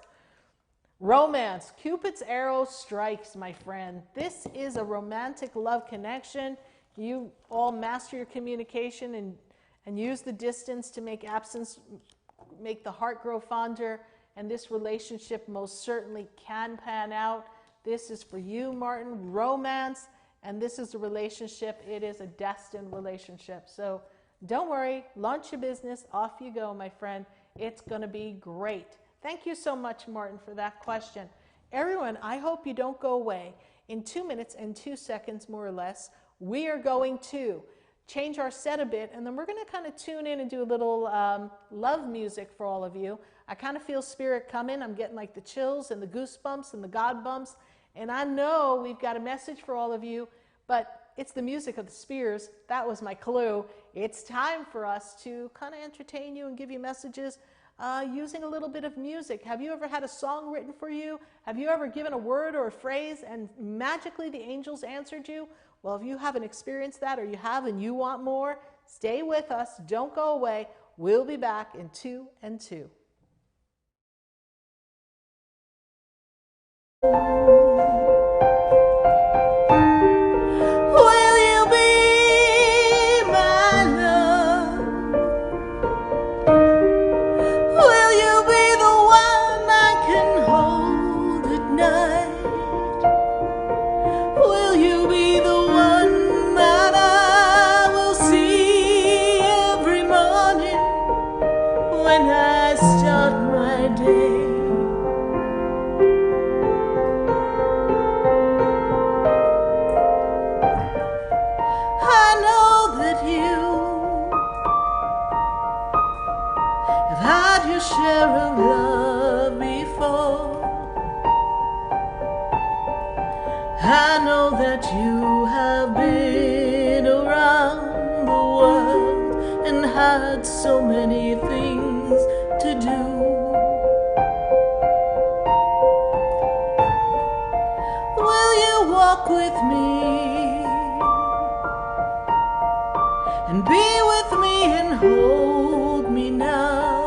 Romance. Cupid's arrow strikes, my friend. This is a romantic love connection. You all master your communication and use the distance to make the heart grow fonder. And this relationship most certainly can pan out. This is for you, Martin. Romance. And this is a relationship. It is a destined relationship. So don't worry, launch your business, off you go, my friend. It's going to be great. Thank you so much, Martin, for that question. Everyone, I hope you don't go away. In 2 minutes and 2 seconds, more or less, we are going to change our set a bit, and then we're going to kind of tune in and do a little love music for all of you. I kind of feel spirit coming. I'm getting like the chills and the goosebumps and the God bumps, and I know we've got a message for all of you, but it's the music of the spheres. That was my clue. It's time for us to kind of entertain you and give you messages using a little bit of music. Have you ever had a song written for you? Have you ever given a word or a phrase and magically the angels answered you? Well, if you haven't experienced that, or you have and you want more, stay with us. Don't go away. We'll be back in 2 and 2. I know that you have been around the world and had so many things to do. Will you walk with me and be with me and hold me now?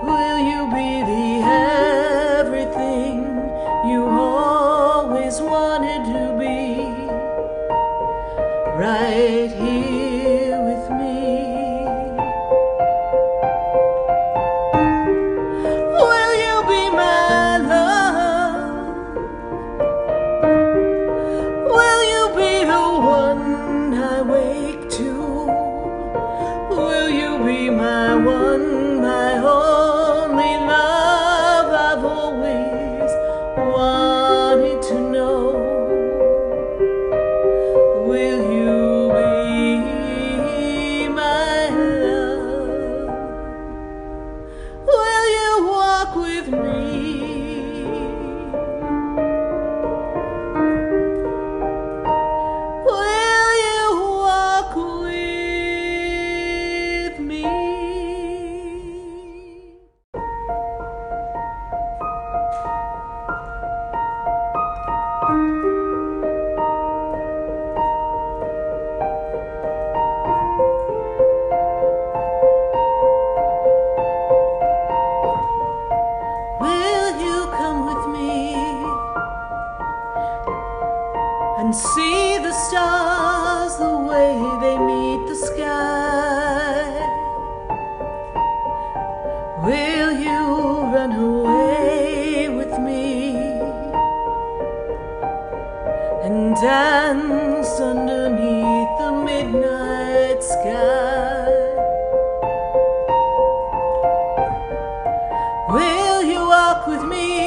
Will you be the everything you always wanted to be, right here with me? Will you be my love? Will you be the one I wake to and see the stars the way they meet the sky? Will you run away with me and dance underneath the midnight sky? Will you walk with me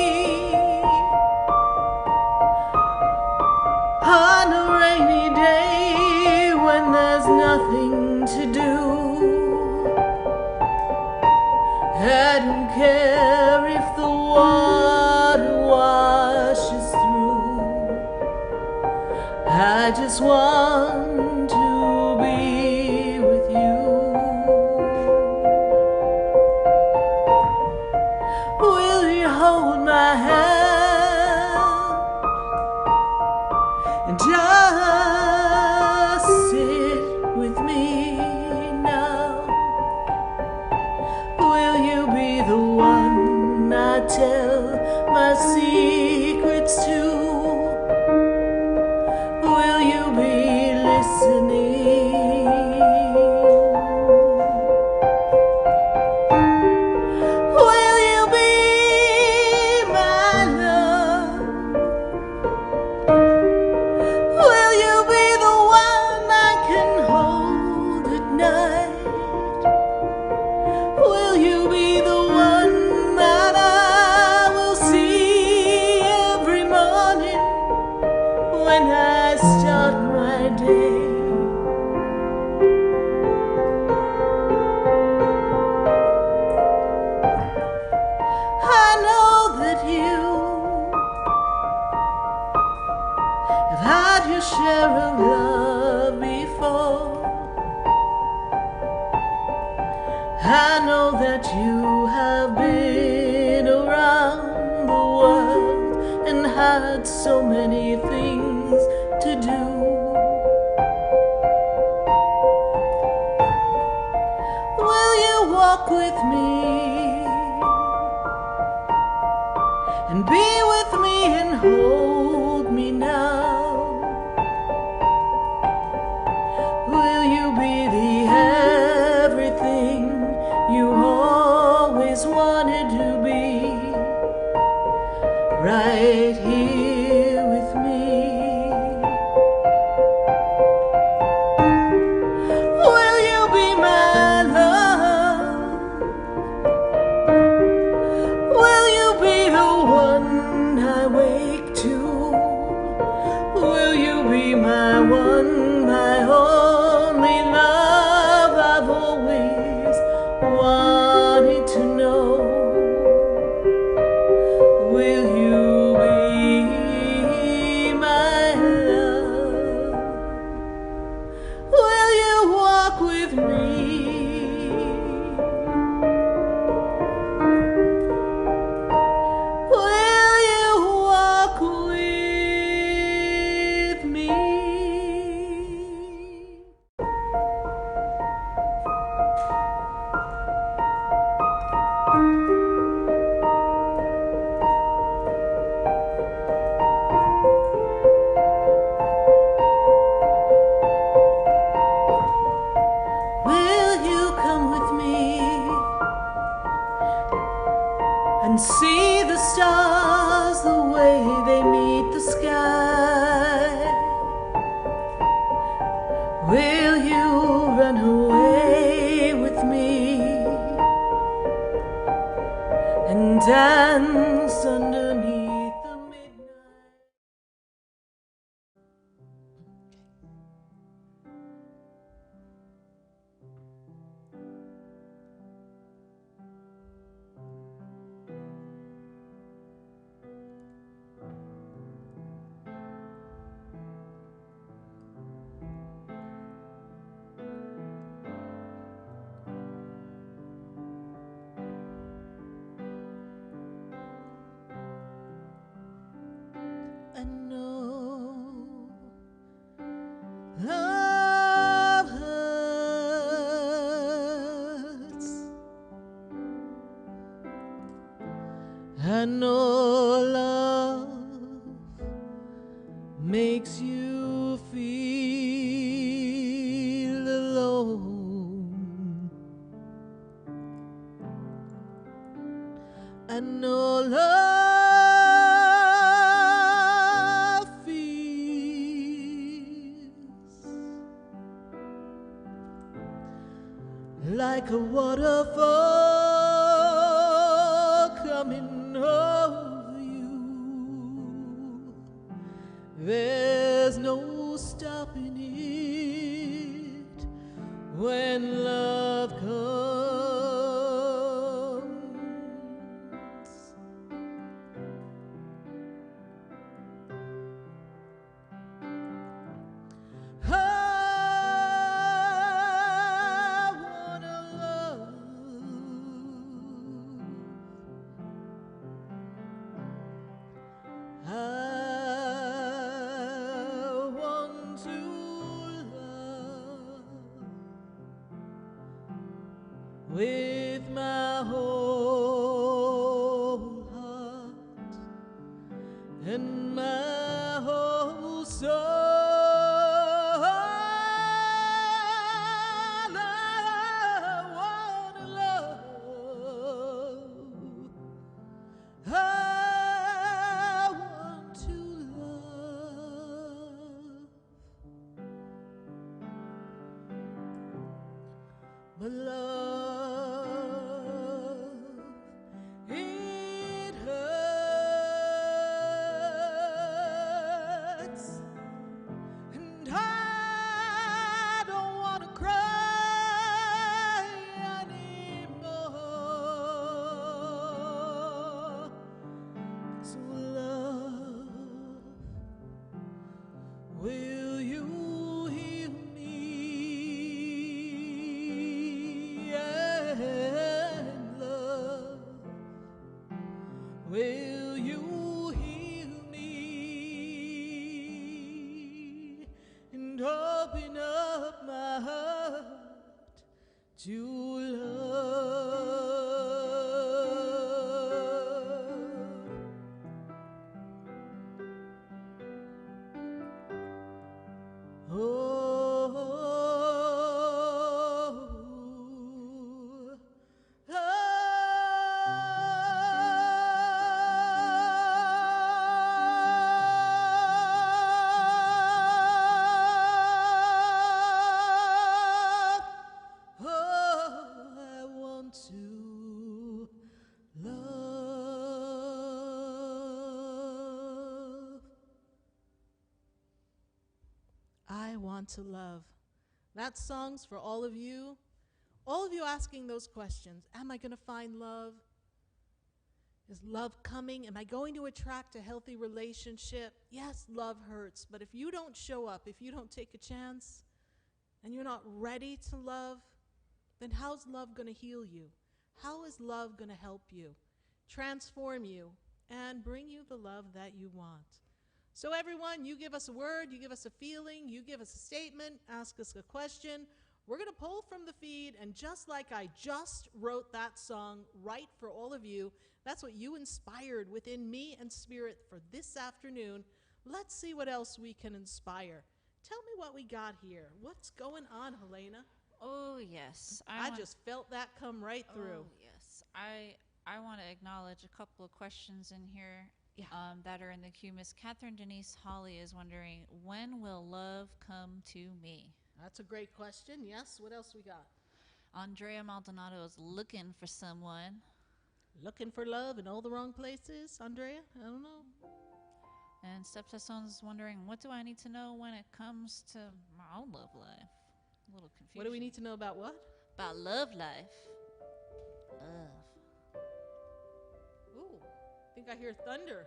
on a rainy day when there's nothing to do? I don't care if the water washes through. I just want to be with you. Will you hold my hand and just sit with me now? Will you be the one I tell my secrets to? Will you be listening? Will you be my love? Will you be the one I can hold at night? Will you be the one that I will see every morning when I start my day? I know that you have had your share of love before. I know that you have been around the world and had so many things to do. Will you walk with me and be with me and hold me now? Will you be the everything you always wanted to be, right here with me? Will you be my love? Will you be the one I wake to? Will you be my one, my only love I've always wanted to know? Will you be my love? Will you walk with me? Will you walk with me? Will you come with me and see the stars the way they meet the sky? Will you run away with me and dance underneath the midnight? I know love hurts. I know love makes you no love feels like a waterfall coming over you. There's no stopping it when love comes. I wanna love. I want to love with my whole heart and my whole soul. I wanna love. I want to love, but love, it hurts, and I don't want to cry anymore. So love, will you heal me? And love, will you heal me? And open up my heart to love. I want to love. I want to love. That song's for all of you asking those questions. Am I going to find love? Is love coming? Am I going to attract a healthy relationship? Yes, love hurts, but if you don't show up, if you don't take a chance, and you're not ready to love, then how's love going to heal you? How is love going to help you, transform you, and bring you the love that you want? So everyone, you give us a word, you give us a feeling, you give us a statement, ask us a question. We're going to pull from the feed, and just like I just wrote that song right for all of you, that's what you inspired within me and spirit for this afternoon. Let's see what else we can inspire. Tell me what we got here. What's going on, Helena? Oh, yes. I just felt that come right through. Oh, yes. I want to acknowledge a couple of questions in here that are in the queue. Miss Catherine Denise Holly is wondering, when will love come to me? That's a great question. Yes. What else we got? Andrea Maldonado is looking for someone. Looking for love in all the wrong places, Andrea? I don't know. And Steph Sasson is wondering, what do I need to know when it comes to my own love life? A little confusion. What do we need to know about what? About love life. Love. Ooh, I think I hear thunder.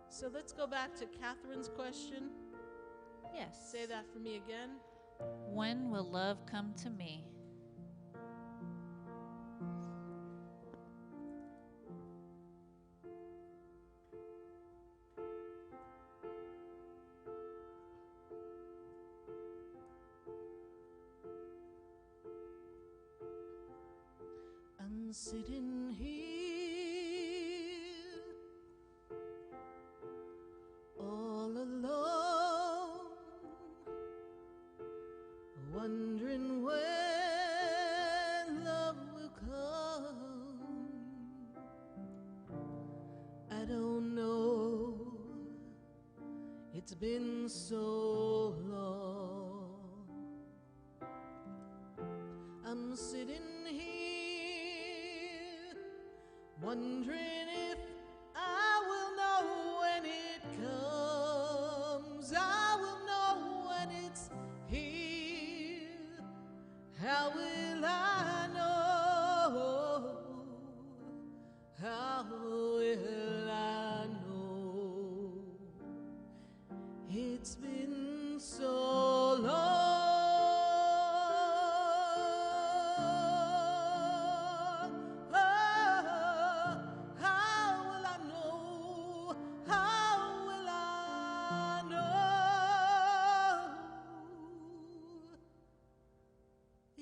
So let's go back to Catherine's question. Yes. Say that for me again. When will love come to me? I'm sitting here It's been so long. I'm sitting here wondering if I will know when it comes. I will know when it's here. How will I know? How will I know? It's been so long.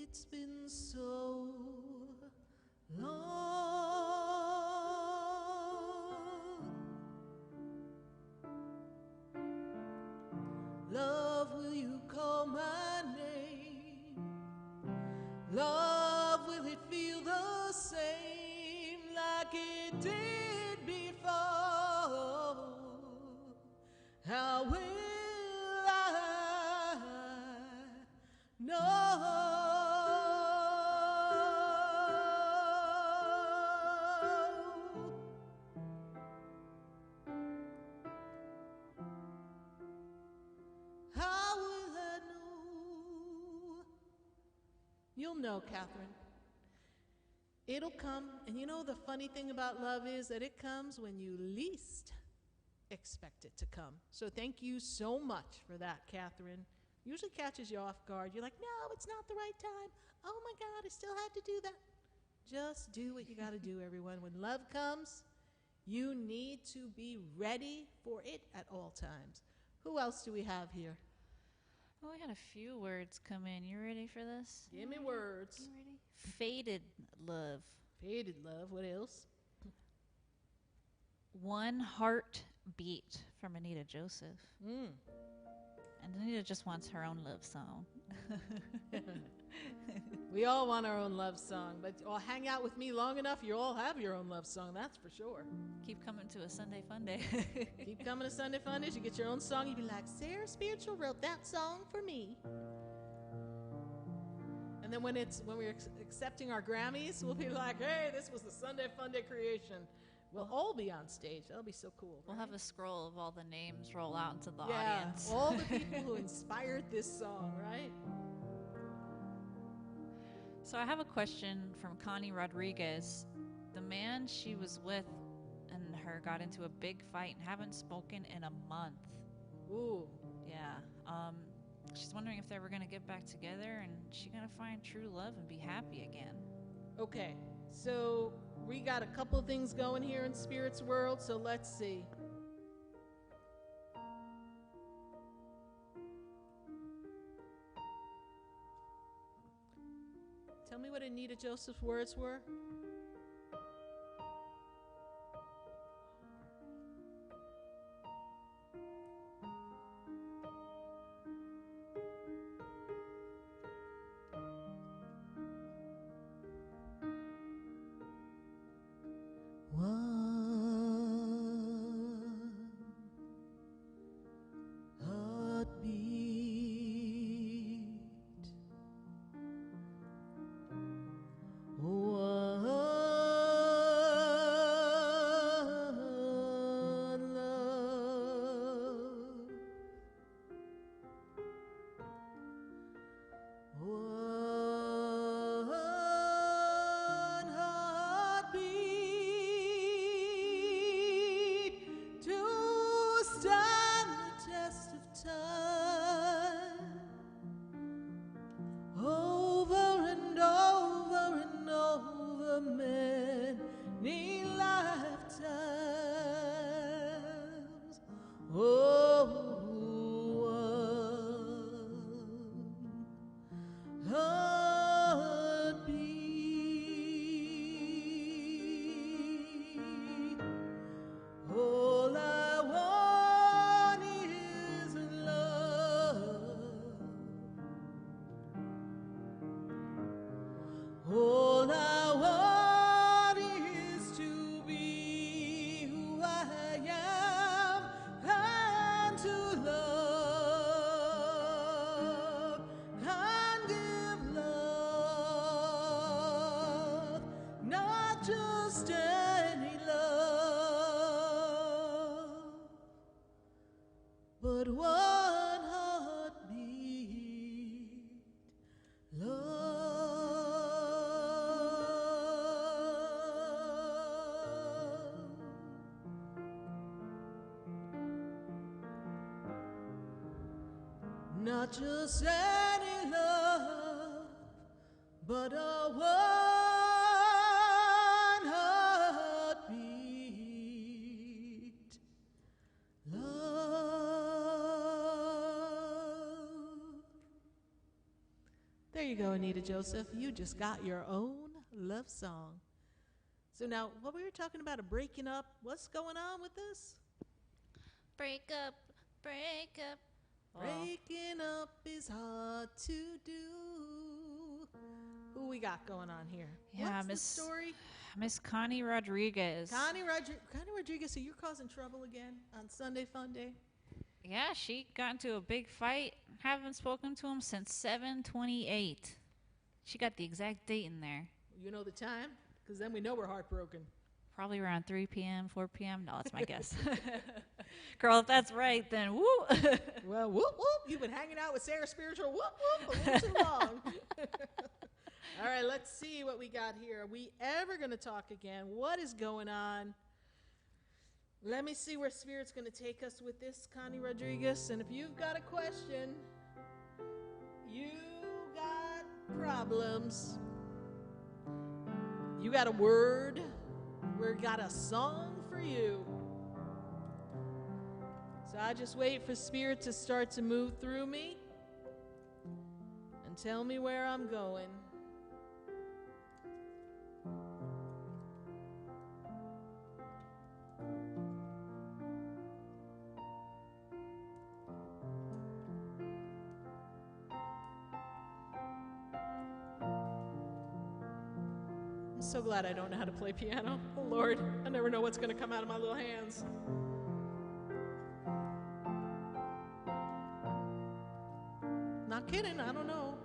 It's been so long. Love, will you call my name? Love, will it feel the same like it did before? How will I know? You'll know, Catherine. It'll come, and you know the funny thing about love is that it comes when you least expect it to come. So thank you so much for that, Catherine. Usually catches you off guard. You're like, no, it's not the right time. Oh my God, I still had to do that. Just do what you got to do, everyone. When love comes, you need to be ready for it at all times. Who else do we have here? Oh, we had a few words come in. You ready for this? Give me words. You ready? Faded love. Faded love. What else? One heartbeat from Anita Joseph. Mm. And Anita just wants her own love song. We all want our own love song, but all hang out with me long enough, you all have your own love song, that's for sure. Keep coming to a Sunday fun day. Keep coming to Sunday Fun Days, you get your own song, you be like, SarahSpiritual wrote that song for me. And then when we're accepting our Grammys, we'll be like, hey, this was the Sunday Fun Day creation. We'll all be on stage. That'll be so cool. We'll right? have a scroll of all the names roll out into the yeah, audience. all the people who inspired this song, right? So I have a question from Connie Rodriguez. The man she was with and her got into a big fight and haven't spoken in a month. Ooh. Yeah. She's wondering if they were going to get back together and she going to find true love and be happy again. Okay, so we got a couple things going here in Spirit's world, so let's see. Tell me what Anita Joseph's words were. but one heartbeat. Love. Not just any love, but a one heartbeat. Love. There you go, Anita Joseph. You just got your own love song. So now, what we were talking about, a breaking up, what's going on with this? Break up, break up. Breaking up is hard to do. Who we got going on here? Yeah, What's Miss the story? Miss Connie Rodriguez. Connie Rodriguez, so you're causing trouble again on Sunday Fun Day? Yeah, she got into a big fight. Haven't spoken to him since 7/28. She got the exact date in there. You know the time? Because then we know we're heartbroken. Probably around 3 p.m., 4 p.m. No, that's my guess. Girl, if that's right, then woo. Well, whoop, whoop. You've been hanging out with SarahSpiritual, whoop, whoop, a little too long. All right, let's see what we got here. Are we ever going to talk again? What is going on? Let me see where Spirit's going to take us with this, Connie Rodriguez. And if you've got a question, you got problems, you got a word, we've got a song for you. So I just wait for Spirit to start to move through me and tell me where I'm going. I'm so glad I don't know how to play piano. Oh, Lord, I never know what's going to come out of my little hands. Not kidding, I don't know.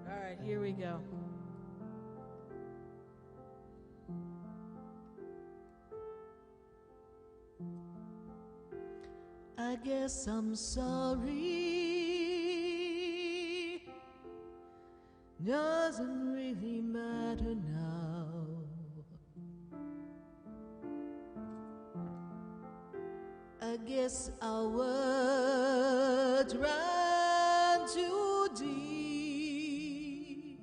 All right, here we go. I guess I'm sorry. Doesn't really matter now. I guess our words ran too deep.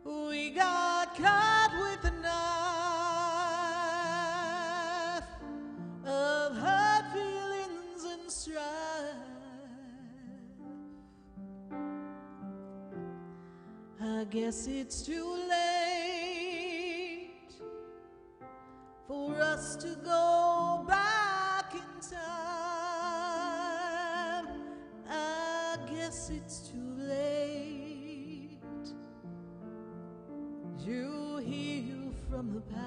We got caught with a knife of hurt feelings and strife. I guess it's too late for us to go back in time. I guess it's too late to heal from the past.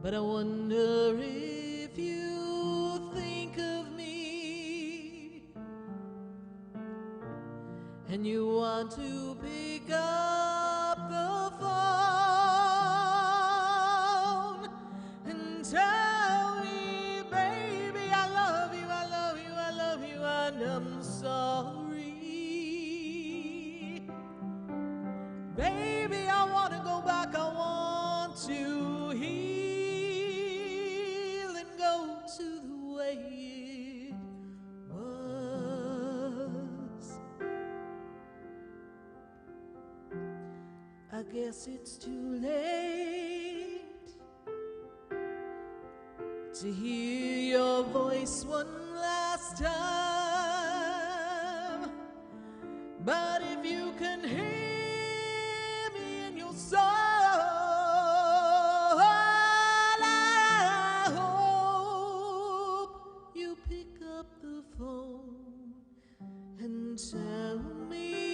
But I wonder if you think of me and you want to pick up the phone and tell me, baby, I love you, I love you, I love you, and I'm sorry. Baby, I want to go back, I want to heal and go to the way it was. I guess it's too late to hear your voice one last time. But if you can hear me in your soul, I hope you pick up the phone and tell me,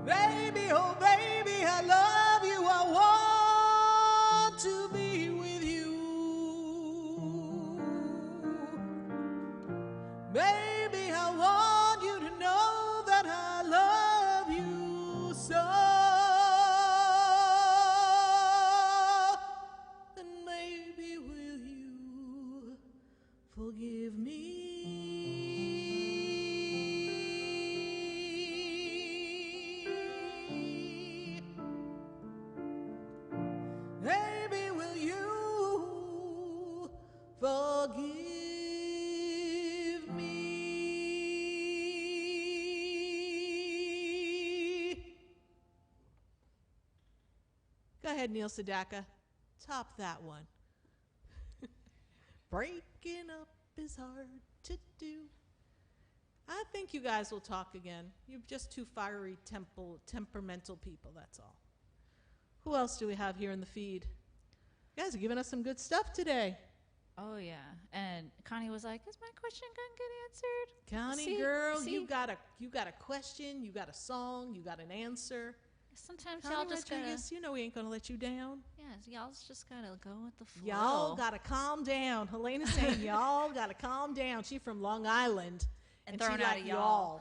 baby, oh baby, I love you, I want to be with you. Baby, I want you to know that I love you so. ahead, Neil Sedaka. Top that one. Breaking up is hard to do. I think you guys will talk again. You're just two fiery, temperamental people, that's all. Who else do we have here in the feed? You guys are giving us some good stuff today. Oh yeah, and Connie was like, "Is my question gonna get answered?" Connie, girl, you got a question, you got a song, you got an answer. Sometimes Connie y'all just gotta, Rodriguez, you know we ain't gonna let you down. yes, y'all just gotta go with the flow. Y'all gotta calm down. Helena's saying y'all gotta calm down. She from Long Island, and she throwing out like a y'all.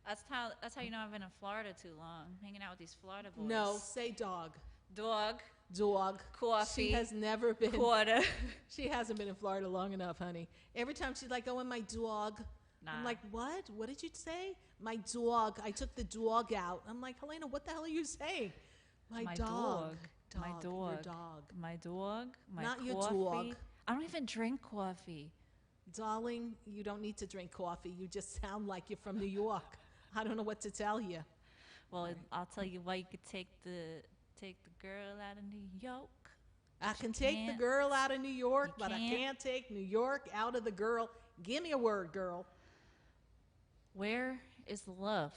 That's how you know I've been in Florida too long, hanging out with these Florida boys. No, say dog. Dog. Dog. Coffee. She has never been. Quarter. She hasn't been in Florida long enough, honey. Every time she's like, "Oh, and my dog." Nah. I'm like, "What? What did you say?" My dog. I took the dog out. I'm like, Helena, what the hell are you saying? My dog. My dog. Your dog. My dog. My Not coffee. your dog. I don't even drink coffee. Darling, you don't need to drink coffee. You just sound like you're from New York. I don't know what to tell you. Well, I'll tell you why you could take the girl out of New York. I can take the girl out of New York, but I can't take New York out of the girl. Give me a word, girl. Where is the love?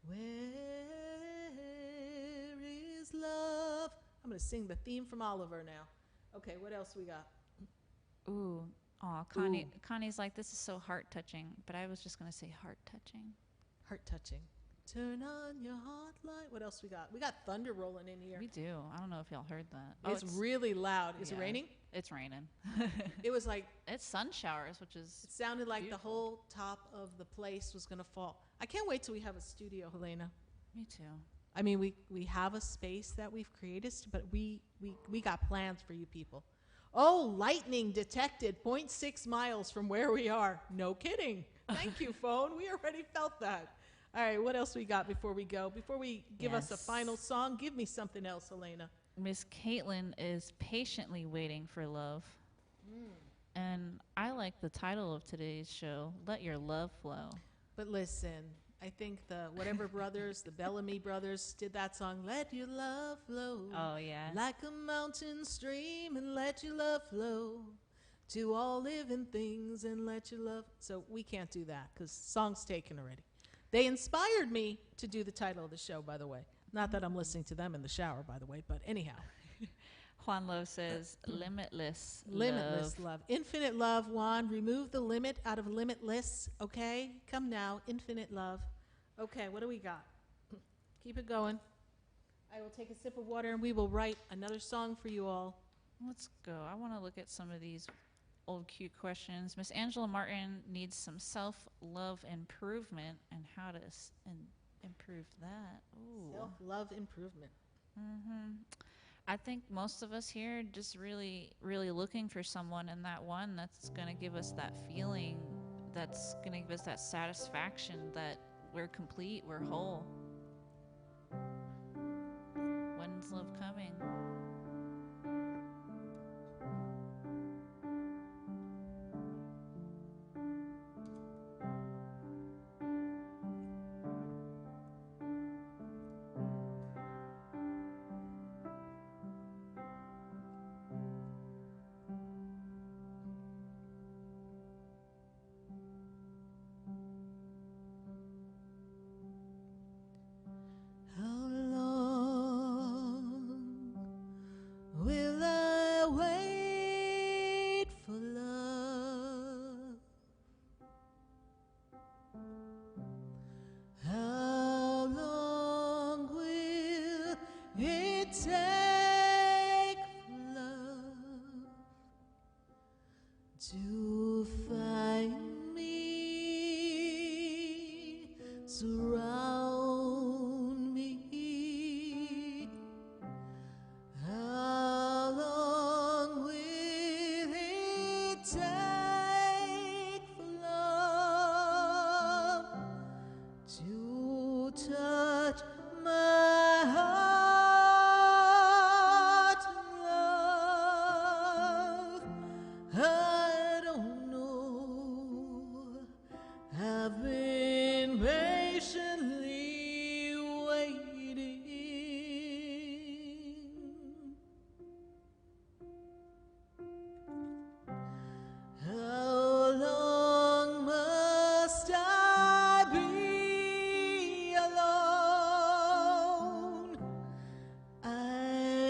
Where is love? I'm going to sing the theme from Oliver now. Okay, what else we got? Ooh. Aw, Connie's like, this is so heart-touching, but I was just going to say heart-touching. Heart-touching. Turn on your heart light. What else we got? We got thunder rolling in here. We do. I don't know if y'all heard that. It's really loud. Is it raining? It's raining. It was like... It's sun showers, which is It sounded like beautiful. the whole top of the place was going to fall. I can't wait till we have a studio, Helena. Me too. I mean, we have a space that we've created, but we got plans for you people. Oh, lightning detected 0.6 miles from where we are. No kidding. Thank you, phone. We already felt that. All right, what else we got before we go? Before we give us a final song, give me something else, Helena. Miss Caitlin is patiently waiting for love. And I like the title of today's show, Let Your Love Flow. But listen, I think the whatever brothers, the Bellamy brothers, did that song, Let Your Love Flow. Oh, yeah. Like a mountain stream, and let your love flow to all living things, and let your love. So we can't do that because song's taken already. They inspired me to do the title of the show, by the way. Not that I'm listening to them in the shower, by the way, but anyhow. Juan Lo says, limitless Limitless love. Infinite love, Juan. Remove the limit out of limitless, okay? Come now, infinite love. Okay, what do we got? Keep it going. I will take a sip of water and we will write another song for you all. Let's go. I want to look at some of these old cute questions. Miss Angela Martin needs some self-love improvement and how to improve that. Ooh. Self-love improvement. I think most of us here just really, really looking for someone, and that one that's going to give us that feeling, that's going to give us that satisfaction that we're complete, we're whole. When's love coming?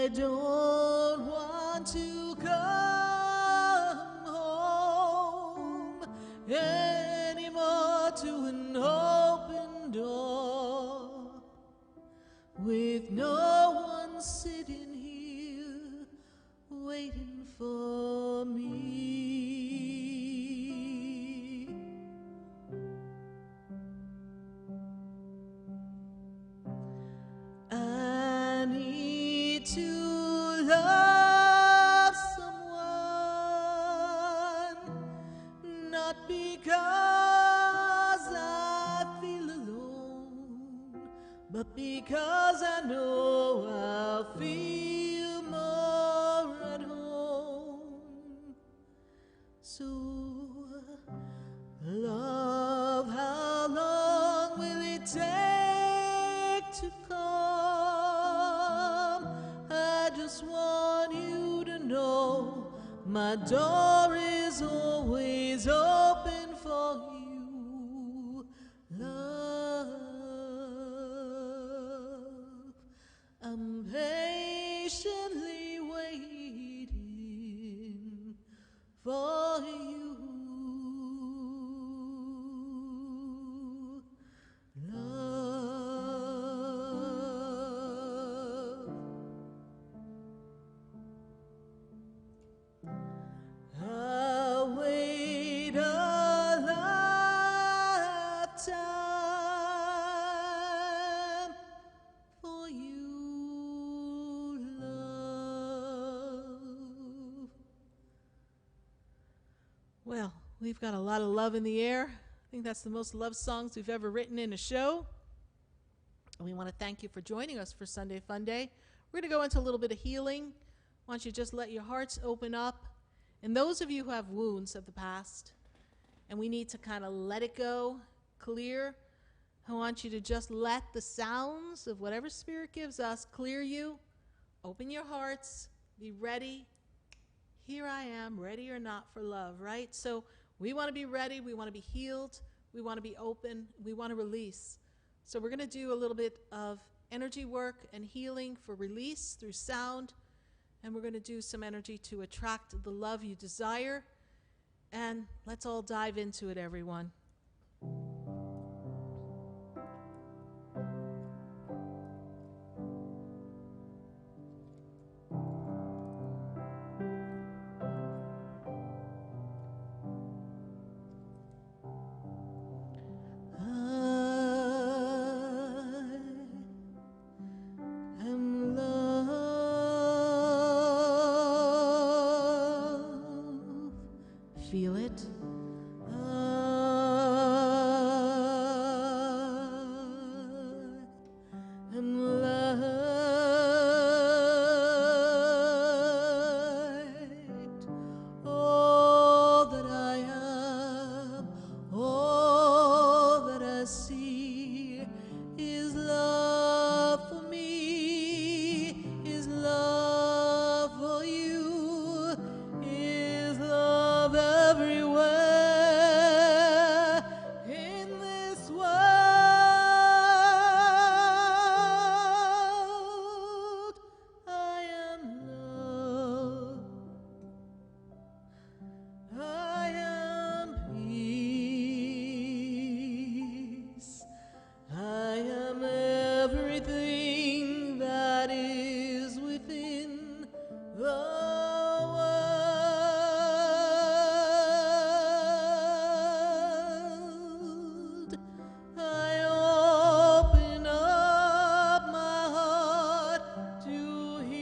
I don't want to come home anymore to an open door with no one sitting here waiting for me. I need to love someone, not because I feel alone, but because I know I'll feel more at home. So, love, how long will it take to come? I just want you to know my door is always open for you. Love, I'm patiently waiting for you. Love, I'll wait a lifetime for you, love. Well, we've got a lot of love in the air. I think that's the most love songs we've ever written in a show. And we want to thank you for joining us for Sunday Fun Day. We're going to go into a little bit of healing. Why don't you just let your hearts open up. And those of you who have wounds of the past, and we need to kind of let it go, clear, I want you to just let the sounds of whatever Spirit gives us clear you. Open your hearts. Be ready. Here I am, ready or not for love, right? So we want to be ready. We want to be healed. We want to be open. We want to release. So we're going to do a little bit of energy work and healing for release through sound. And we're going to do some energy to attract the love you desire. And let's all dive into it, everyone. Feel it. I am light. All that I am, all that I see is love for me, is love for you, is love everywhere in this world. I am love. I am peace. I am everything that is within the world. I open up my heart to hear.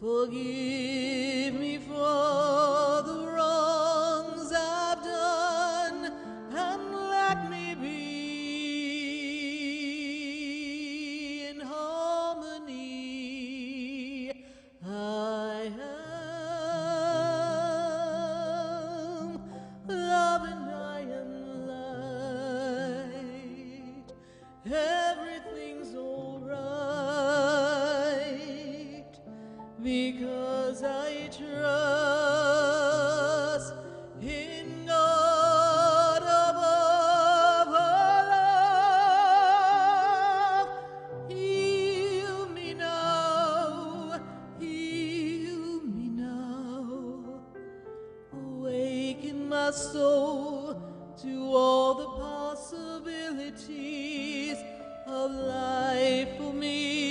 Forgive me for the wrongs I've done, and let me be in harmony. I am love and I am light. Everything's all right because I soul to all the possibilities of life for me.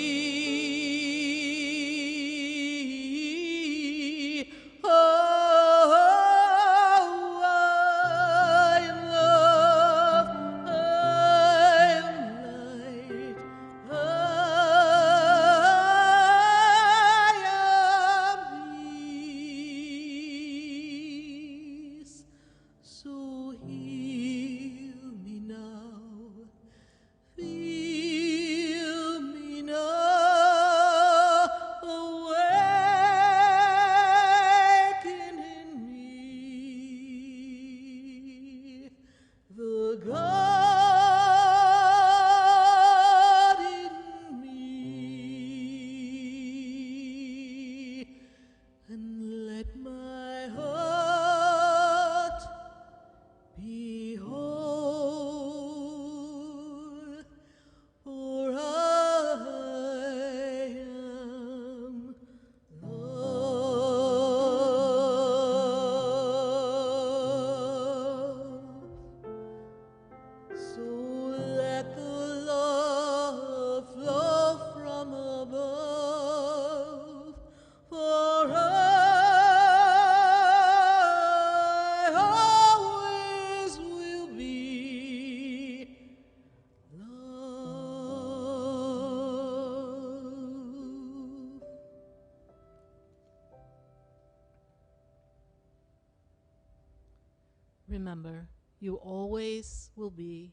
Remember, you always will be,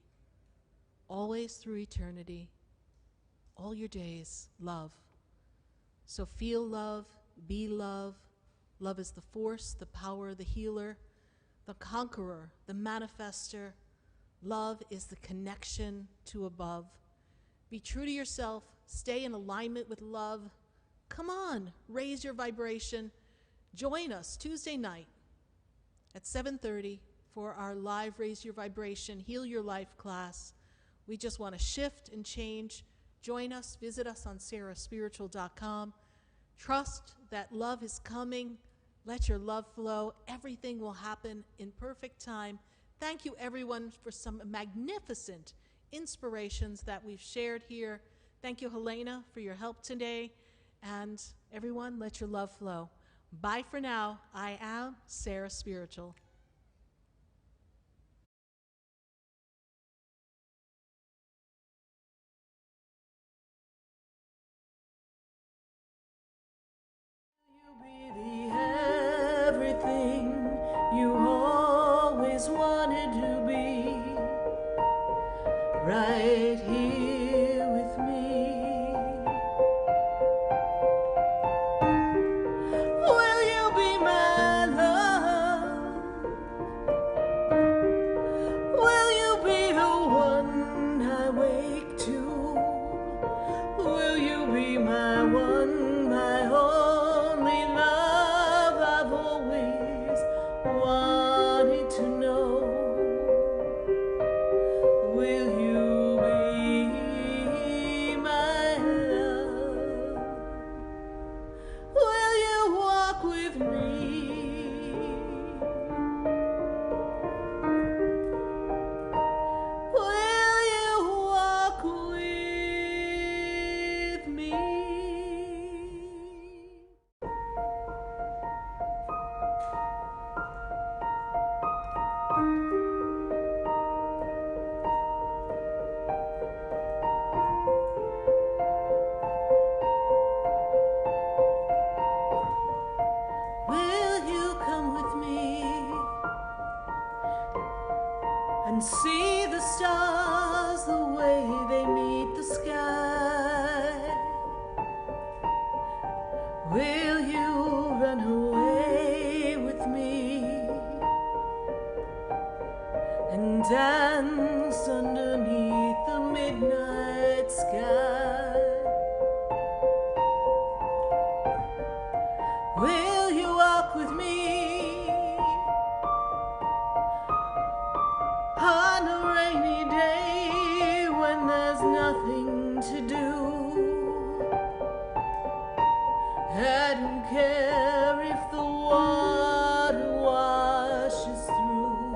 always through eternity, all your days, love. So feel love, be love. Love is the force, the power, the healer, the conqueror, the manifester. Love is the connection to above. Be true to yourself. Stay in alignment with love. Come on, raise your vibration. Join us Tuesday night at 7:30 for our live Raise Your Vibration, Heal Your Life class. We just want to shift and change. Join us. Visit us on SarahSpiritual.com. Trust that love is coming. Let your love flow. Everything will happen in perfect time. Thank you, everyone, for some magnificent inspirations that we've shared here. Thank you, Helena, for your help today. And everyone, let your love flow. Bye for now. I am Sarah Spiritual. Everything you always wanted to be, right here with me. Will you be my love? Will you be the one I wake to? Will you be my one, my only love I've always wanted to know? Will you be my love? Will you walk with me? Will you walk with me? Will you come with me and see the stars the way they meet the sky? Will you run away with me and dance underneath the midnight sky? Will you walk with me on a rainy day when there's nothing to do? I don't care if the water washes through.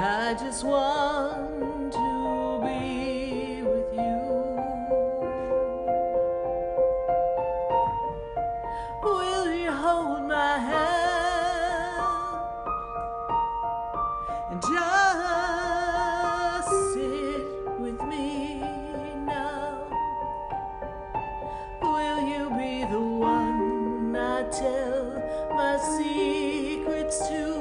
I just want to be with you. Will you hold my hand and just sit with me now? Will you be the one I tell my secrets to?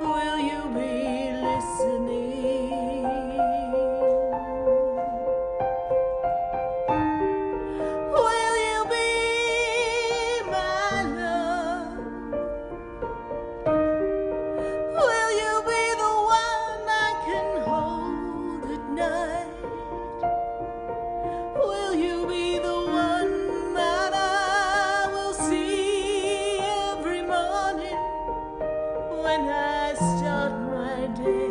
Will you be listening? Will you be my love? Will you be the one I can hold at night? Will you be the one that I will see every morning when I start my day?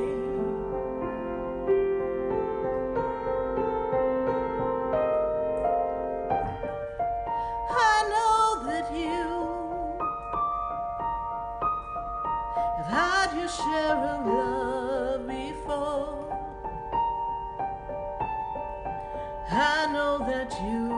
I know that you have had your share of love before. I know that you